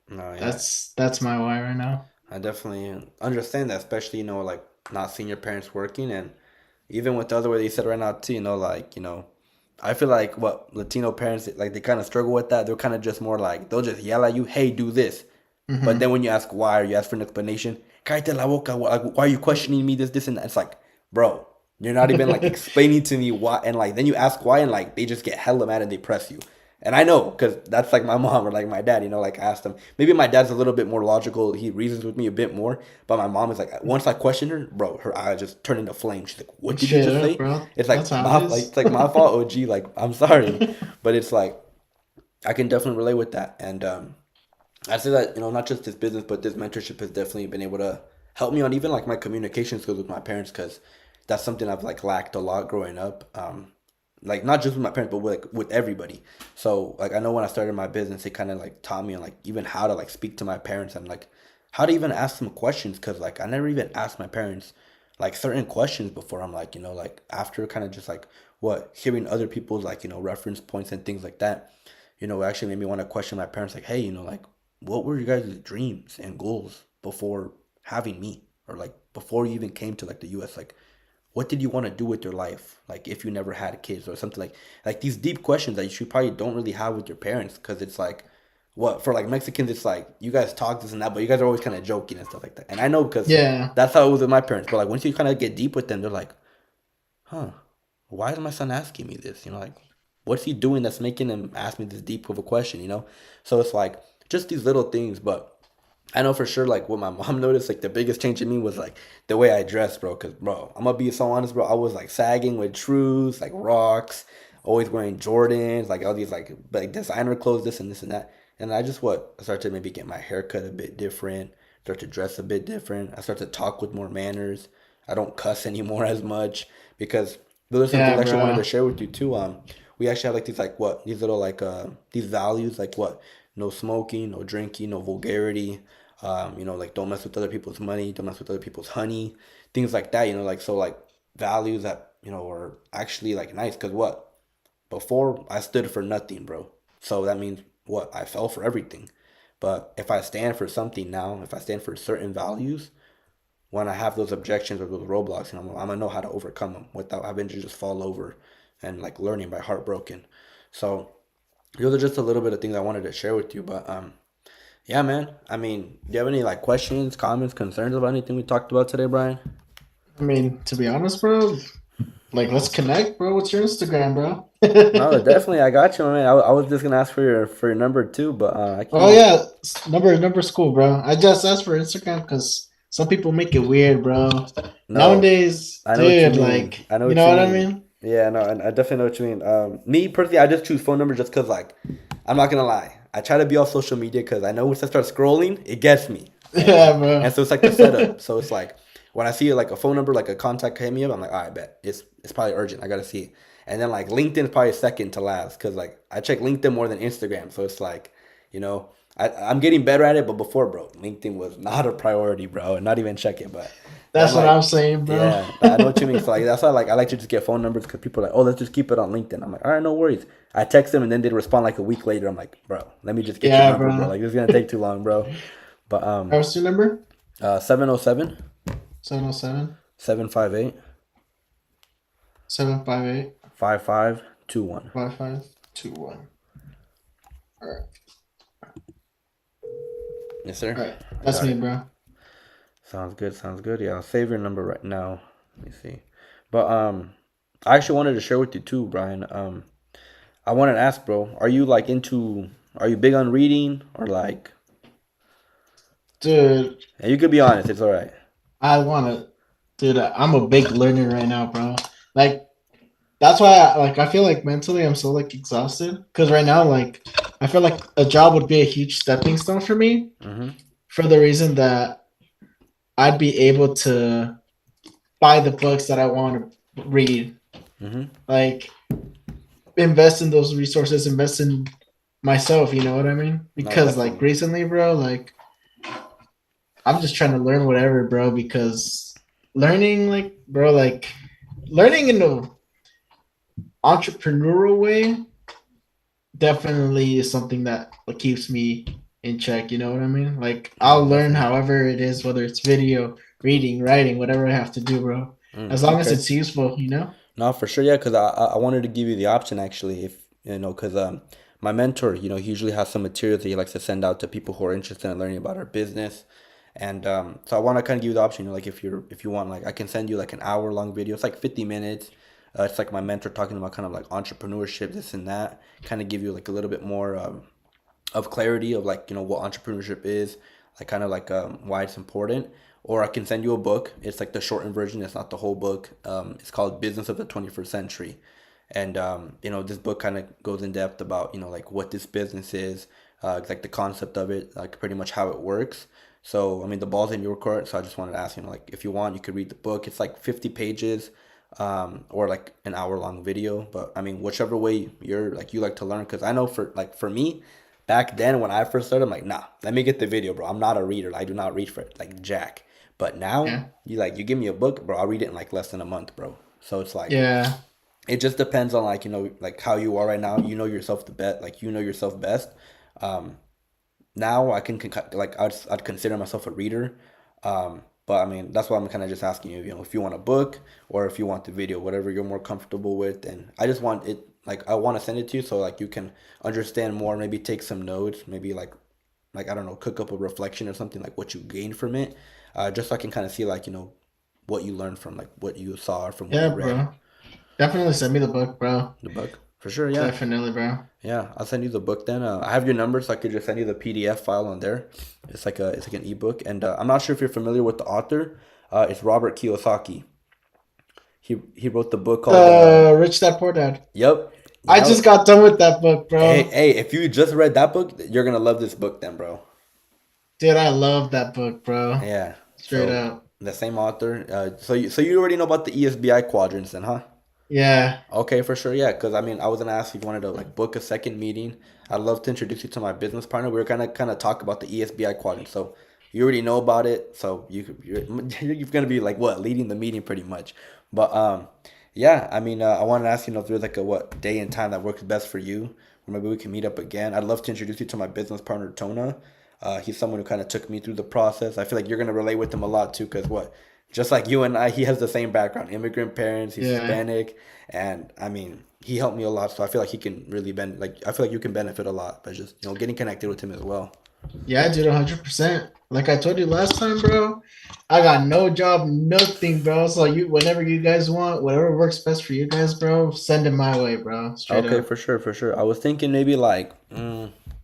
No, yeah. that's my why right now. I definitely understand that, especially, like not seeing your parents working. And even with the other way that you said right now, too, like, I feel like what Latino parents, like, they kind of struggle with that. They're kind of just more like, they'll just yell at you, hey, do this. But then Mm-hmm. when you ask why or you ask for an explanation, cállate la boca, like, why are you questioning me, this, and that? It's like, bro, you're not even like explaining to me why. And like, then you ask why, and like, they just get hella mad and they press you. And I know, because that's like my mom or like my dad, like I asked him. Maybe my dad's a little bit more logical. He reasons with me a bit more. But my mom is like, once I question her, bro, her eyes just turn into flames. She's like, what did you Straight just up, say? bro. It's That's like how it my, like, is. it's like my fault, OG. Like, I'm sorry. But it's like, I can definitely relate with that. And, I say that, not just this business, but this mentorship has definitely been able to help me on even like my communication skills with my parents, because that's something I've like lacked a lot growing up. Like not just with my parents, but with everybody. So like I know when I started my business, it kind of like taught me like even how to like speak to my parents and like how to even ask them questions, because like I never even asked my parents like certain questions before. I'm like, like after kind of just like what hearing other people's like reference points and things like that, it actually made me want to question my parents, like, hey, like what were your guys' dreams and goals before having me, or like before you even came to like the US? Like, what did you want to do with your life, like if you never had kids or something, like these deep questions that you probably don't really have with your parents, because it's like what for like Mexicans, it's like you guys talk this and that, but you guys are always kind of joking and stuff like that. And I know because Yeah. that's how it was with my parents. But like once you kind of get deep with them, they're like, huh, why is my son asking me this? Like, what's he doing that's making him ask me this deep of a question? So it's like just these little things. But I know for sure, like what my mom noticed, like the biggest change in me was like the way I dressed, bro. Cause bro, I'm gonna be so honest, bro. I was like sagging with trues, like rocks, always wearing Jordans, like all these like designer clothes, this and this and that. And I just I started to maybe get my hair cut a bit different, start to dress a bit different. I start to talk with more manners. I don't cuss anymore as much, because those are some things Yeah, I actually wanted to bro. share with you too. We actually have like these like what these little like these values, like what, no smoking, no drinking, no vulgarity, like don't mess with other people's money, don't mess with other people's honey, things like that, like so like values that, are actually like nice, because what, before I stood for nothing, bro. So that means what, I fell for everything. But if I stand for something now, if I stand for certain values, when I have those objections or those roadblocks, I'm gonna know how to overcome them without having to just fall over and like learning by heartbroken. So those are just a little bit of things I wanted to share with you. But yeah, man. I mean, do you have any like questions, comments, concerns about anything we talked about today, Brian? I mean, to be honest, bro, like let's connect, bro. What's your Instagram, bro? No, definitely, I got you, man. I was just gonna ask for your number too, but I Oh can. yeah, number's cool, bro. I just asked for Instagram because some people make it weird, bro. No, Nowadays, I know what you dude, mean. like I know you what know you what I mean. mean? Yeah, no, and I definitely know what you mean. Me personally, I just choose phone numbers just because, like, I'm not gonna lie. I try to be off social media because I know once I start scrolling, it gets me, and Yeah, and, bro. and so it's like the setup. So it's like when I see like a phone number, like a contact hit me up, I'm like, all right, bet it's probably urgent. I gotta see it. And then like LinkedIn is probably second to last, because like I check LinkedIn more than Instagram. So it's like, you know, I'm getting better at it, but before, bro, LinkedIn was not a priority, bro, and not even check it. But then That's what like, I'm saying, bro. yeah, I know what you mean. So like that's why like I like to just get phone numbers, because people are like, oh, let's just keep it on LinkedIn. I'm like, all right, no worries. I text them and then they respond like a week later. I'm like, bro, let me just get your Yeah, number, bro. bro. Like this is gonna take too long, bro. But What's your number? 707 707 758 758 5521. 5521. All right. Yes, sir. All right, I that's got me, it. bro. Sounds good. Sounds good. Yeah, I'll save your number right now. Let me see. But I actually wanted to share with you too, Brian. I wanted to ask, bro, are you like into? Are you big on reading or like? Dude, And you could be honest. It's all right. I wanna, dude. I'm a big learner right now, bro. Like that's why, I feel like mentally I'm so like exhausted because right now, like, I feel like a job would be a huge stepping stone for me Mm-hmm. for the reason that I'd be able to buy the books that I want to read, Mm-hmm. like invest in those resources, invest in myself. You know what I mean? No, Because like definitely. recently, bro, like I'm just trying to learn whatever, bro. Because learning, like, bro, like learning in a entrepreneurial way definitely is something that like, keeps me in check. You know what I mean? Like I'll No, learn definitely. however it is, whether it's video, reading, writing, whatever I have to do, bro. As long as Okay. it's useful, you know. No, for sure. Yeah, because I wanted to give you the option actually, if because my mentor, he usually has some materials that he likes to send out to people who are interested in learning about our business, and so I want to kind of give you the option. Like if you want, like I can send you like an hour long video. It's like 50 minutes. It's like my mentor talking about kind of like entrepreneurship, this and that. Kind of give you like a little bit more of clarity of like what entrepreneurship is, like kind of like why it's important. Or I can send you a book. It's like the shortened version. It's not the whole book. It's called Business of the 21st Century, and this book kind of goes in depth about like what this business is, like the concept of it, like pretty much how it works. So I mean the ball's in your court. So I just wanted to ask like if you want you could read the book. It's like 50 pages, or like an hour long video. But I mean whichever way you like to learn, because I know for me back then when I first started, I'm like, nah, let me get the video, bro. I'm not a reader. I do not read for it, like Jack. But now, Yeah. you give me a book, bro. I'll read it in like less than a month, bro. So it's like Yeah. it just depends on like like how you are right now. You know yourself the best, like you know yourself best. Um, Now I can like I'd consider myself a reader. But I mean that's why I'm kind of just asking you, if you want a book or if you want the video, whatever you're more comfortable with. And I just want it, like I want to send it to you so like you can understand more, maybe take some notes, maybe like I don't know, cook up a reflection or something, like what you gained from it, just so I can kind of see like what you learned from like what you saw from what Yeah, you read. bro. Definitely send me the book, bro. The book for sure, yeah. Definitely, bro. Yeah, I'll send you the book then. I have your number, so I could just send you the PDF file on there. It's like an ebook, and I'm not sure if you're familiar with the author. It's Robert Kiyosaki. He wrote the book called Rich Dad Poor Dad. Yep, I just yep. got done with that book, Hey, bro. hey, if you just read that book, you're gonna love this book then, bro. Dude, I love that book, bro. Yeah. Straight So up. the same author. So you already know about the ESBI quadrants then, huh? Yeah. Okay, for sure. Yeah, because I mean, I was gonna ask if you wanted to like book a second meeting. I'd love to introduce you to my business partner. We were gonna kind of talk about the ESBI quadrant, so you already know about it. So you're gonna be like what leading the meeting pretty much. But yeah. I mean, I wanted to ask if there's like a what day and time that works best for you, or maybe we can meet up again. I'd love to introduce you to my business partner Tona. He's someone who kind of took me through the process. I feel like you're gonna relate with him a lot too, because what, just like you and I, he has the same background, immigrant parents. He's Yeah. Hispanic, and I mean, he helped me a lot. So I feel like he can really I feel like you can benefit a lot by just getting connected with him as well. Yeah, dude, 100%. Like I told you last time, bro, I got no job, nothing, bro. So whenever you guys want, whatever works best for you guys, bro, send it my way, bro. Straight Okay, up. for sure, for sure. I was thinking maybe like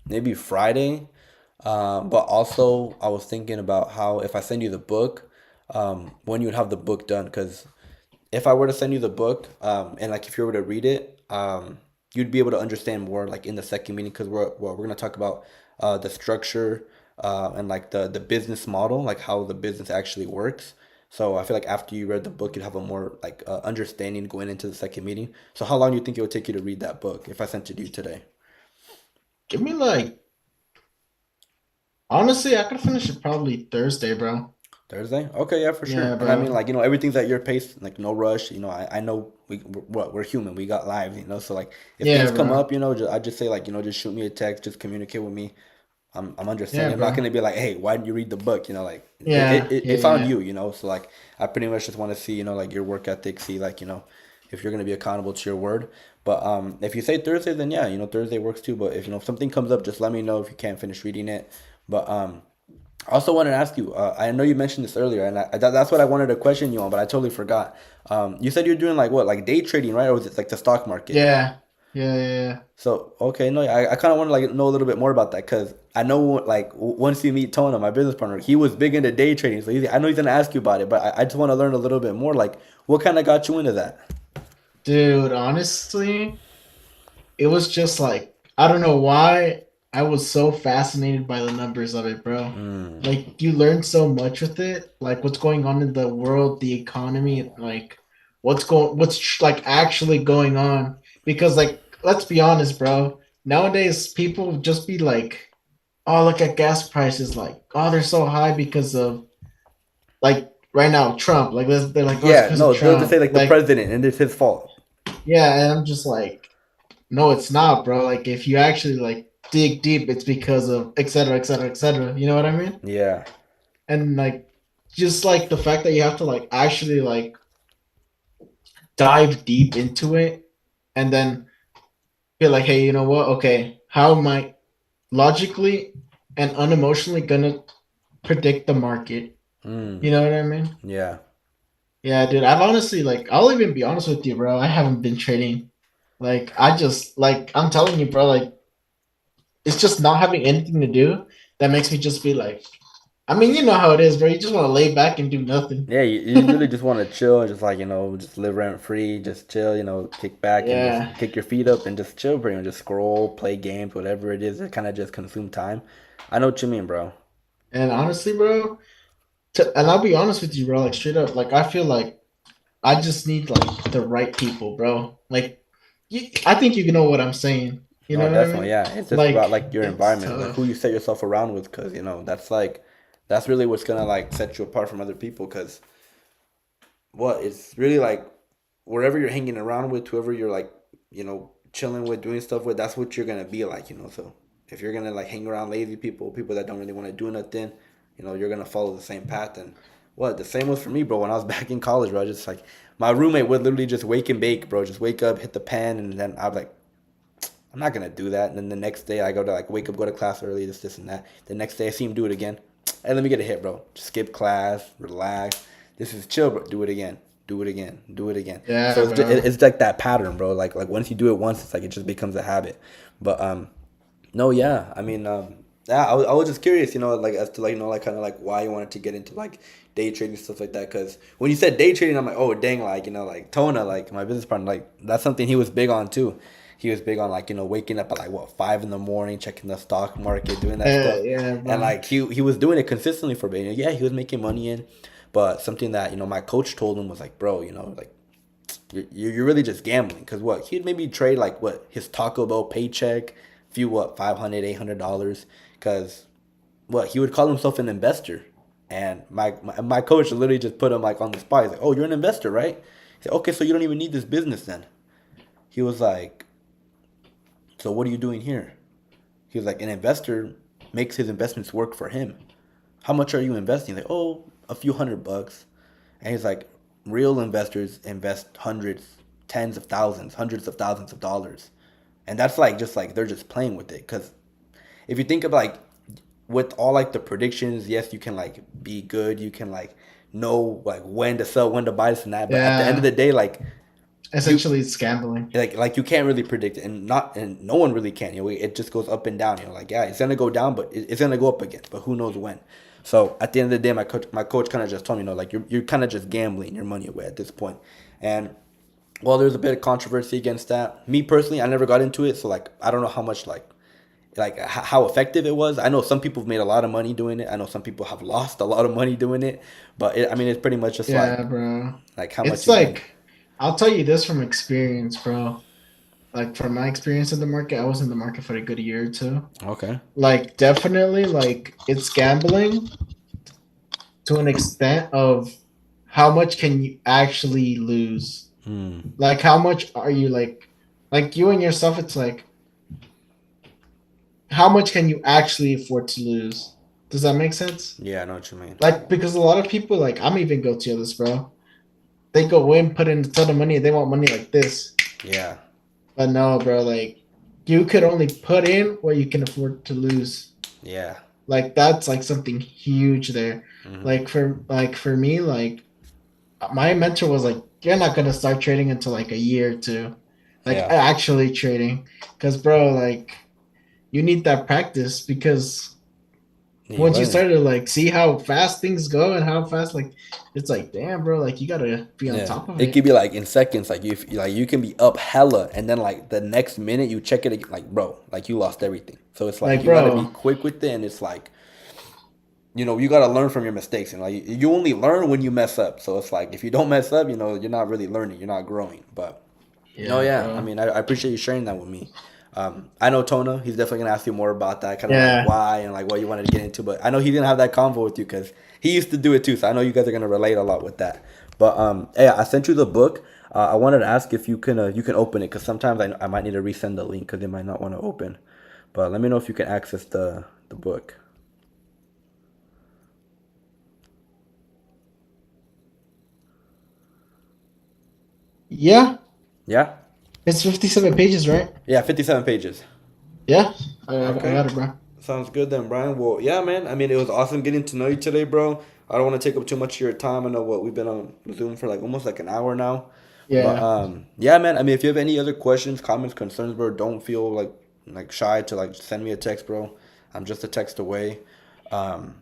maybe Friday, but also I was thinking about how if I send you the book, when you would have the book done, because if I were to send you the book, and like if you were to read it, you'd be able to understand more like in the second meeting, because we're gonna talk about the structure, and like the business model, like how the business actually works. So I feel like after you read the book, you'd have a more like understanding going into the second meeting. So how long do you think it would take you to read that book if I sent it to you today? Give me like honestly, I could finish it probably Thursday, bro. Thursday? Okay, yeah, for sure. Yeah, And I mean, bro. like, everything's at your pace, like, no rush. I know we're human. We got lives. So, like, if things Yeah, come bro. up, I just say, like, just shoot me a text, just communicate with me. I'm Yeah, understanding. I'm not bro. gonna be like, hey, why didn't you read the book? like, Yeah, yeah, it's on yeah. you. So, like, I pretty much just want to see, like, your work ethic, see, like, if you're gonna be accountable to your word. But if you say Thursday, then yeah, Thursday works too. But if something comes up, just let me know if you can't finish reading it. But I also wanted to ask you. I know you mentioned this earlier, and that's what I wanted to question you on, but I totally forgot. You said you're doing like what, like day trading, right? Or was it like the stock market? Yeah, yeah, yeah, yeah. So okay, no, I kind of want to like know a little bit more about that because I know like once you meet Tona, my business partner, he was big into day trading. So I know he's gonna ask you about it, but I just want to learn a little bit more. Like, what kind of got you into that? Dude, honestly, it was just like I don't know why I was so fascinated by the numbers of it, bro. Mm, Like you learn so much with it, like what's going on in the world, the economy, like what's like actually going on. Because like let's be honest, bro. Nowadays people just be like, oh look at gas prices, like oh they're so high because of like right now Trump. Like they're like oh it's yeah, because of no, they'll just say Trump. like the Like president and it's his fault. yeah, and I'm just like no, it's not, bro. Like if you actually like dig deep, it's because of et cetera, et cetera, et cetera. You know what I mean? Yeah. And like just like the fact that you have to like actually like dive deep into it and then be like, hey, you know what? Okay, how am I logically and unemotionally gonna predict the market? You Mm, know what I mean? yeah. Yeah, dude. I've honestly like I'll even be honest with you, bro. I haven't been trading. Like I just like I'm telling you, bro, like it's just not having anything to do that makes me just be like, I mean, you know how it is, bro. You just want to lay back and do nothing. Yeah, you really just want to chill and just like, just live rent free, just chill, kick back and just Yeah, kick your feet up and just chill, pretty much. Just scroll, play games, whatever it is. It kind of just consume time. I know what you mean, bro. and honestly, bro, and I'll be honest with you, bro. Like straight up, like I feel like I just need like the right people, bro. Like, I think you know what I'm saying. You No, know what I definitely, mean? yeah. It's just about Like, like your it's environment, like who tough. you set yourself around with, because that's like that's really what's gonna like set you apart from other people. Because what it's really like wherever you're hanging around with, whoever you're like, chilling with, doing stuff with, that's what you're gonna be like. So if you're gonna like hang around lazy people, people that don't really want to do nothing, you're gonna follow the same path. And what the same was for me, bro. When I was back in college, bro, I just like my roommate would literally just wake and bake, bro. Just wake up, hit the pen, and then I'd like, I'm not gonna do that. And then the next day I go to like wake up, go to class early, this and that. The next day I see him do it again. Hey, let me get a hit, bro. Skip class, relax. This is chill, bro. Do it again. Do it again. Do it again. So Yeah, it's just, bro. it's like that pattern, bro. Like once you do it once, it's like it just becomes a habit. But no, yeah. I mean, yeah. I was just curious, like as to like like kind of like why you wanted to get into like day trading stuff like that. Because when you said day trading, I'm like, oh dang, like like Tona, like my business partner, like that's something he was big on too. He was big on like waking up at like what 5 in the morning, checking the stock market, doing that Yeah, stuff, yeah, and bro. like he was doing it consistently for me. Yeah, he was making money in, but something that my coach told him was like, bro, like you're really just gambling because what he'd maybe trade like what his Taco Bell paycheck, few what 500 $800 because what he would call himself an investor, and my coach literally just put him like on the spot. He's like, oh, you're an investor, right? He said, okay, so you don't even need this business then. He was like, so what are you doing here? He was like, an investor makes his investments work for him. How much are you investing? Like, oh, a few $100. And he's like, real investors invest hundreds, tens of thousands, hundreds of thousands of dollars. And that's like just like they're just playing with it. Cause if you think of like with all like the predictions, yes, you can like be good. You can like know like when to sell, when to buy this and that. But at the end of Yeah. the day, like you Essentially, it's gambling. like you can't really predict it, and no one really can. It just goes up and down. Like yeah, it's gonna go down, but it's gonna go up again. But who knows when? So at the end of the day, my coach kind of just told me, like you're kind of just gambling your money away at this point. And well, there's a bit of controversy against that. Me personally, I never got into it, so like I don't know how much like how effective it was. I know some people have made a lot of money doing it. I know some people have lost a lot of money doing it. But I mean, it's pretty much just Yeah, bro. like how much It's you've been. like I'll tell you this from experience, bro. Like from my experience in the market, I was in the market for a good year or two. Okay. Like definitely, like it's gambling to an extent of how much can you actually lose? Hmm. Like how much are you like you and yourself, it's like how much can you actually afford to lose? Does that make sense? Yeah, I know what you mean. Like because a lot of people like I'm even guilty of this, bro. They go in, put in a ton of money, and they want money like this. Yeah. But no, bro, like you could only put in what you can afford to lose. Yeah. Like that's like something huge there. Hmm. Like for me, like my mentor was like, "You're not gonna start trading until like a year or two, like Yeah. actually trading, because bro, like you need that practice because Yeah, you once you learn. start to like see how fast things go and how fast like it's like damn, bro, like you gotta be on Yeah, top of it it. could be like in seconds. Like you can be up hella, and then like the next minute you check it again, like bro, like you lost everything. So it's like Like you gotta be bro, quick with it, and it's like you gotta learn from your mistakes, and like you only learn when you mess up. So it's like if you don't mess up, you're not really learning, you're not growing. But no, yeah, yeah, I bro, mean, I appreciate you sharing that with me. I know Tona, he's definitely gonna ask you more about that, kind of like yeah, why and like what you wanted to get into. But I know he's gonna have that convo with you because he used to do it too. So I know you guys are gonna relate a lot with that. But yeah, I sent you the book. I wanted to ask if you can open it because sometimes I might need to resend the link because they might not want to open. But let me know if you can access the book. yeah. Yeah, It's 57 pages, right? yeah, 57 pages. Yeah, I Okay. got it, bro. Sounds good then, Brian. Well, yeah, man. I mean, it was awesome getting to know you today, bro. I don't want to take up too much of your time. I know what we've been on Zoom for like almost like an hour now. But Yeah, yeah, man. I mean, if you have any other questions, comments, concerns, bro, don't feel like shy to like send me a text, bro. I'm just a text away. Um,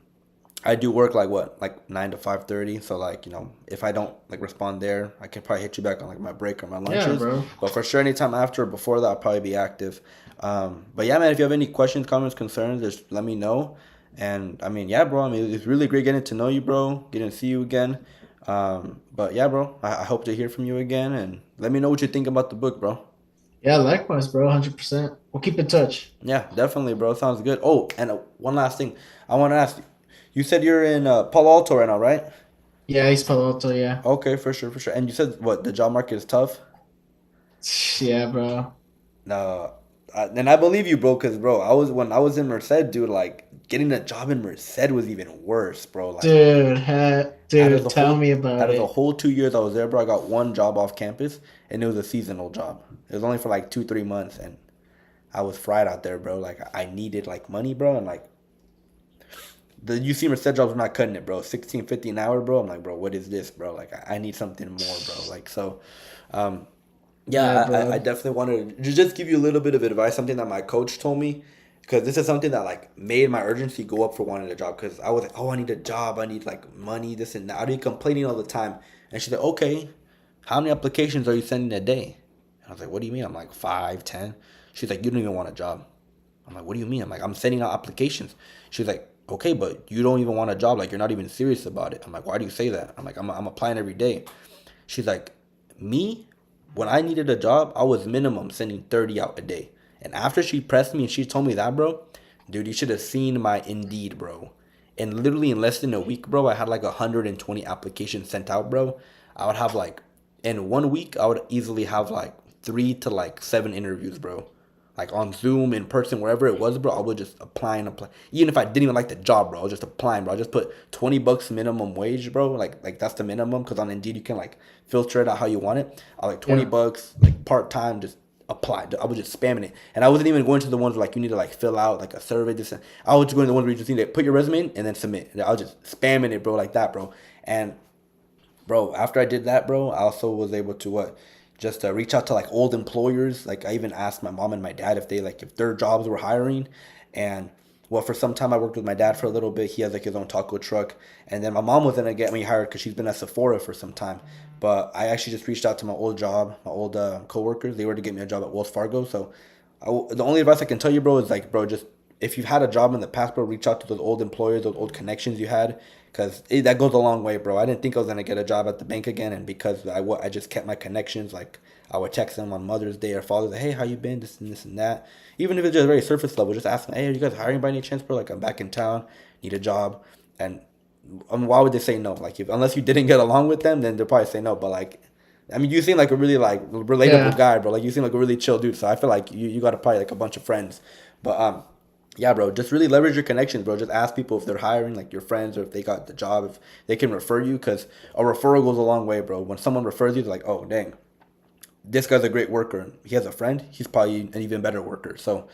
I do work like what, like 9 to 5:30. So like if I don't like respond there, I can probably hit you back on like my break or my yeah, lunches. bro. But for sure, anytime after or before that, I'll probably be active. But yeah, man, if you have any questions, comments, concerns, just let me know. And I mean, yeah, bro. I mean, it's really great getting to know you, bro. Getting to see you again. But yeah, bro. I hope to hear from you again, and let me know what you think about the book, bro. Yeah, likewise, bro. 100%. We'll keep in touch. Yeah, definitely, bro. Sounds good. Oh, and one last thing, I want to ask you. You said you're in Palo Alto right now, right? Yeah, East Palo Alto. Yeah, Okay, for sure, for sure. And you said what the job market is tough. yeah, bro. No, and I believe you, bro. Cause bro, when I was in Merced, dude, like getting a job in Merced was even worse, bro. Like out of Dude, the tell whole me about out of the it. whole 2 years I was there, bro, I got one job off campus, and it was a seasonal job. It was only for like 2 3 months, and I was fried out there, bro. Like I needed like money, bro, and like the UC Merced jobs were not cutting it, bro. 16.50 an hour, bro. I'm like, bro, what is this, bro? Like I need something more, bro. Like so. Um, Yeah, Yeah, I bro. definitely wanted to just give you a little bit of advice, something that my coach told me, because this is something that like made my urgency go up for wanting a job. Because I was like, oh, I need a job, I need like money, this and that. I'd be complaining all the time, and she's like, okay, how many applications are you sending a day? And I was like, what do you mean? I'm like 5, 10. She's like, you don't even want a job. I'm like, what do you mean? I'm like, I'm sending out applications. She's like, okay, but you don't even want a job. Like, you're not even serious about it. I'm like, why do you say that? I'm like, I'm applying every day. She's like, me, when I needed a job, I was minimum sending 30 out a day. And after she pressed me and she told me that, bro, dude, you should have seen my Indeed, bro. And literally in less than a week, bro, I had like 120 applications sent out, bro. I would have like, in 1 week, I would easily have like 3 to like 7 interviews, bro. Like on Zoom, in person, wherever it was, bro, I would just apply and apply. Even if I didn't even like the job, bro, I was just applying, bro. I just put $20 minimum wage, bro. Like that's the minimum because on Indeed you can like filter it out how you want it. I like twenty Yeah, bucks, like part time, just apply. I was just spamming it, and I wasn't even going to the ones where, like you need to like fill out like a survey. This, and I was just going to the ones where you just need to put your resume in and then submit. I was just spamming it, bro, like that, bro. And bro, after I did that, bro, I also was able to what just reach out to like old employers. Like I even asked my mom and my dad if they like if their jobs were hiring. And well, for some time I worked with my dad for a little bit. He has like his own taco truck, and then my mom was gonna get me hired because she's been at Sephora for some time. But I actually just reached out to my old job, my old coworkers. They were to get me a job at Wells Fargo. So the only advice I can tell you, bro, is like, bro, just if you've had a job in the past, bro, reach out to those old employers, those old connections you had, because that goes a long way, bro. I didn't think I was gonna get a job at the bank again, and because I just kept my connections, like I would text them on Mother's Day or Father's Day, hey, how you been, this and that. Even if it's just very surface level, just ask them, hey, are you guys hiring by any chance, bro? Like I'm back in town, need a job, and why would they say no? Like if unless you didn't get along with them, then they'll probably say no. But like I mean, you seem like a really like relatable yeah, guy, bro. Like you seem like a really chill dude. So I feel like you got probably like a bunch of friends. But yeah, bro. Just really leverage your connections, bro. Just ask people if they're hiring, like your friends, or if they got the job, if they can refer you, because a referral goes a long way, bro. When someone refers you, they're like, oh dang, this guy's a great worker. He has a friend. He's probably an even better worker. So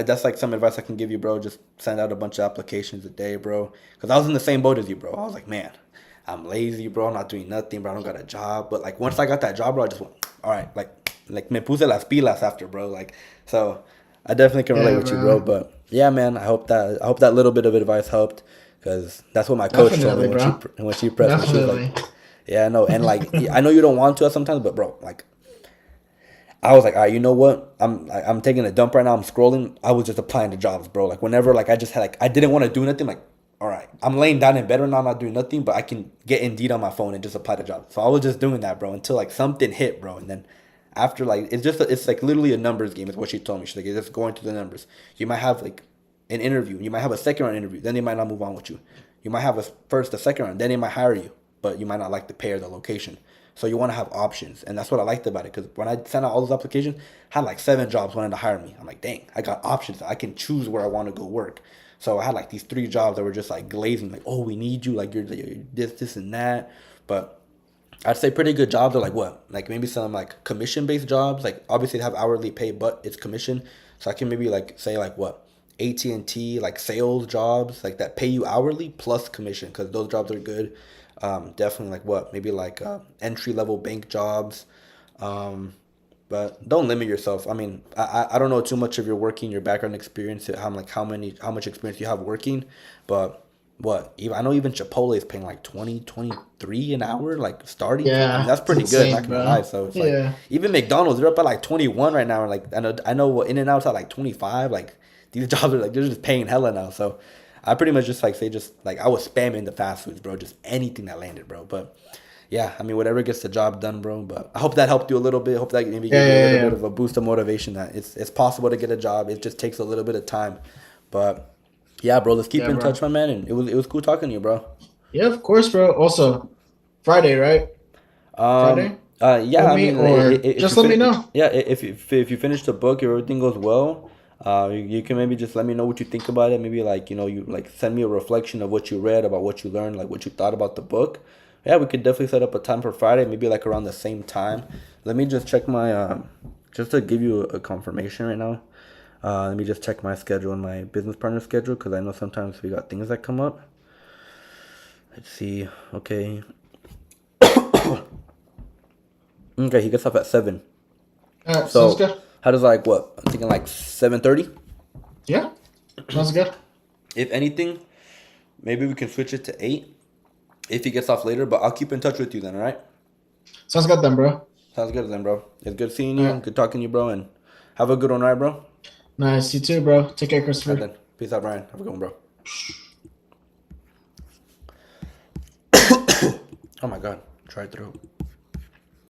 that's like some advice I can give you, bro. Just send out a bunch of applications a day, bro. Because I was in the same boat as you, bro. I was like, man, I'm lazy, bro. I'm not doing nothing, bro. I don't got a job. But like once I got that job, bro, I just went, all right, like me puse las pilas after, bro. Like so, I definitely can relate Yeah, with you, bro. bro. But yeah, man, I hope that little bit of advice helped. Because that's what my coach told me Definitely, when she bro. when she pressed me. She was like, Definitely. yeah, no, and like I know you don't want to sometimes, but bro, like I was like, all right, you know what? I'm taking a dump right now. I'm scrolling. I was just applying to jobs, bro. Like whenever like I just had like I didn't want to do nothing. Like all right, I'm laying down in bed right now, not doing nothing, but I can get Indeed on my phone and just apply to jobs. So I was just doing that, bro, until like something hit, bro, and then after like it's like literally a numbers game is what she told me. She's like, it's just going through the numbers. You might have like an interview. You might have a second round interview. Then they might not move on with you. You might have a second round. Then they might hire you, but you might not like the pay or the location. So you want to have options, and that's what I liked about it. Because when I sent out all those applications, I had like 7 jobs wanting to hire me. I'm like, dang, I got options. I can choose where I want to go work. So I had like these 3 jobs that were just like glazing, like, oh, we need you, like you're this, and that. But I'd say pretty good jobs are like what? Like maybe some like commission based jobs. Like obviously they have hourly pay, but it's commission. So I can maybe like say like what? AT&T like sales jobs like that pay you hourly plus commission because those jobs are good. Definitely like what? Maybe like entry level bank jobs. Um, but don't limit yourself. I mean, I don't know too much of your working, your background experience, how much experience you have working, but what? Even I know even Chipotle is paying like 20, 23 an hour, like starting. So I mean Yeah, that's it's pretty good. Not insane, gonna lie. bro. So it's like Yeah. even McDonald's, they're up at like 21 right now. And like I know what In and Out's at like 25. Like these jobs are like they're just paying hella now. So I pretty much just like say just like I was spamming the fast foods, bro. Just anything that landed, bro. But yeah, I mean, whatever gets the job done, bro. But I hope that helped you a little bit. Hope that maybe Yeah, gave you a yeah, little yeah, bit yeah. of a boost of motivation that it's possible to get a job. It just takes a little bit of time. But yeah, bro, let's keep Yeah, in touch, bro. my man. And it was cool talking to you, bro. Yeah, of course, bro. Also, Friday, right? Friday Yeah, with I me, mean, or if you just let me finish, know. yeah, if you finish the book, if everything goes well, you can maybe just let me know what you think about it. Maybe like you like send me a reflection of what you read, about what you learned, like what you thought about the book. Yeah, we could definitely set up a time for Friday, maybe like around the same time. Let me just check my just to give you a confirmation right now. Let me just check my schedule and my business partner schedule because I know sometimes we got things that come up. Let's see. Okay. Okay, he gets off at 7. All right, sounds So good. how does like what? I'm thinking like 7:30. Yeah, sounds good. If anything, maybe we can switch it to 8 if he gets off later. But I'll keep in touch with you then. All right? Sounds good then, bro. Sounds good then, bro. It's good seeing All you. right, Good talking to you, bro. And have a good one, all right, bro? All nice. You too, bro. Take care, right Christopher. then. Peace out, Brian. Have a good one, bro. Oh my God, dry throat.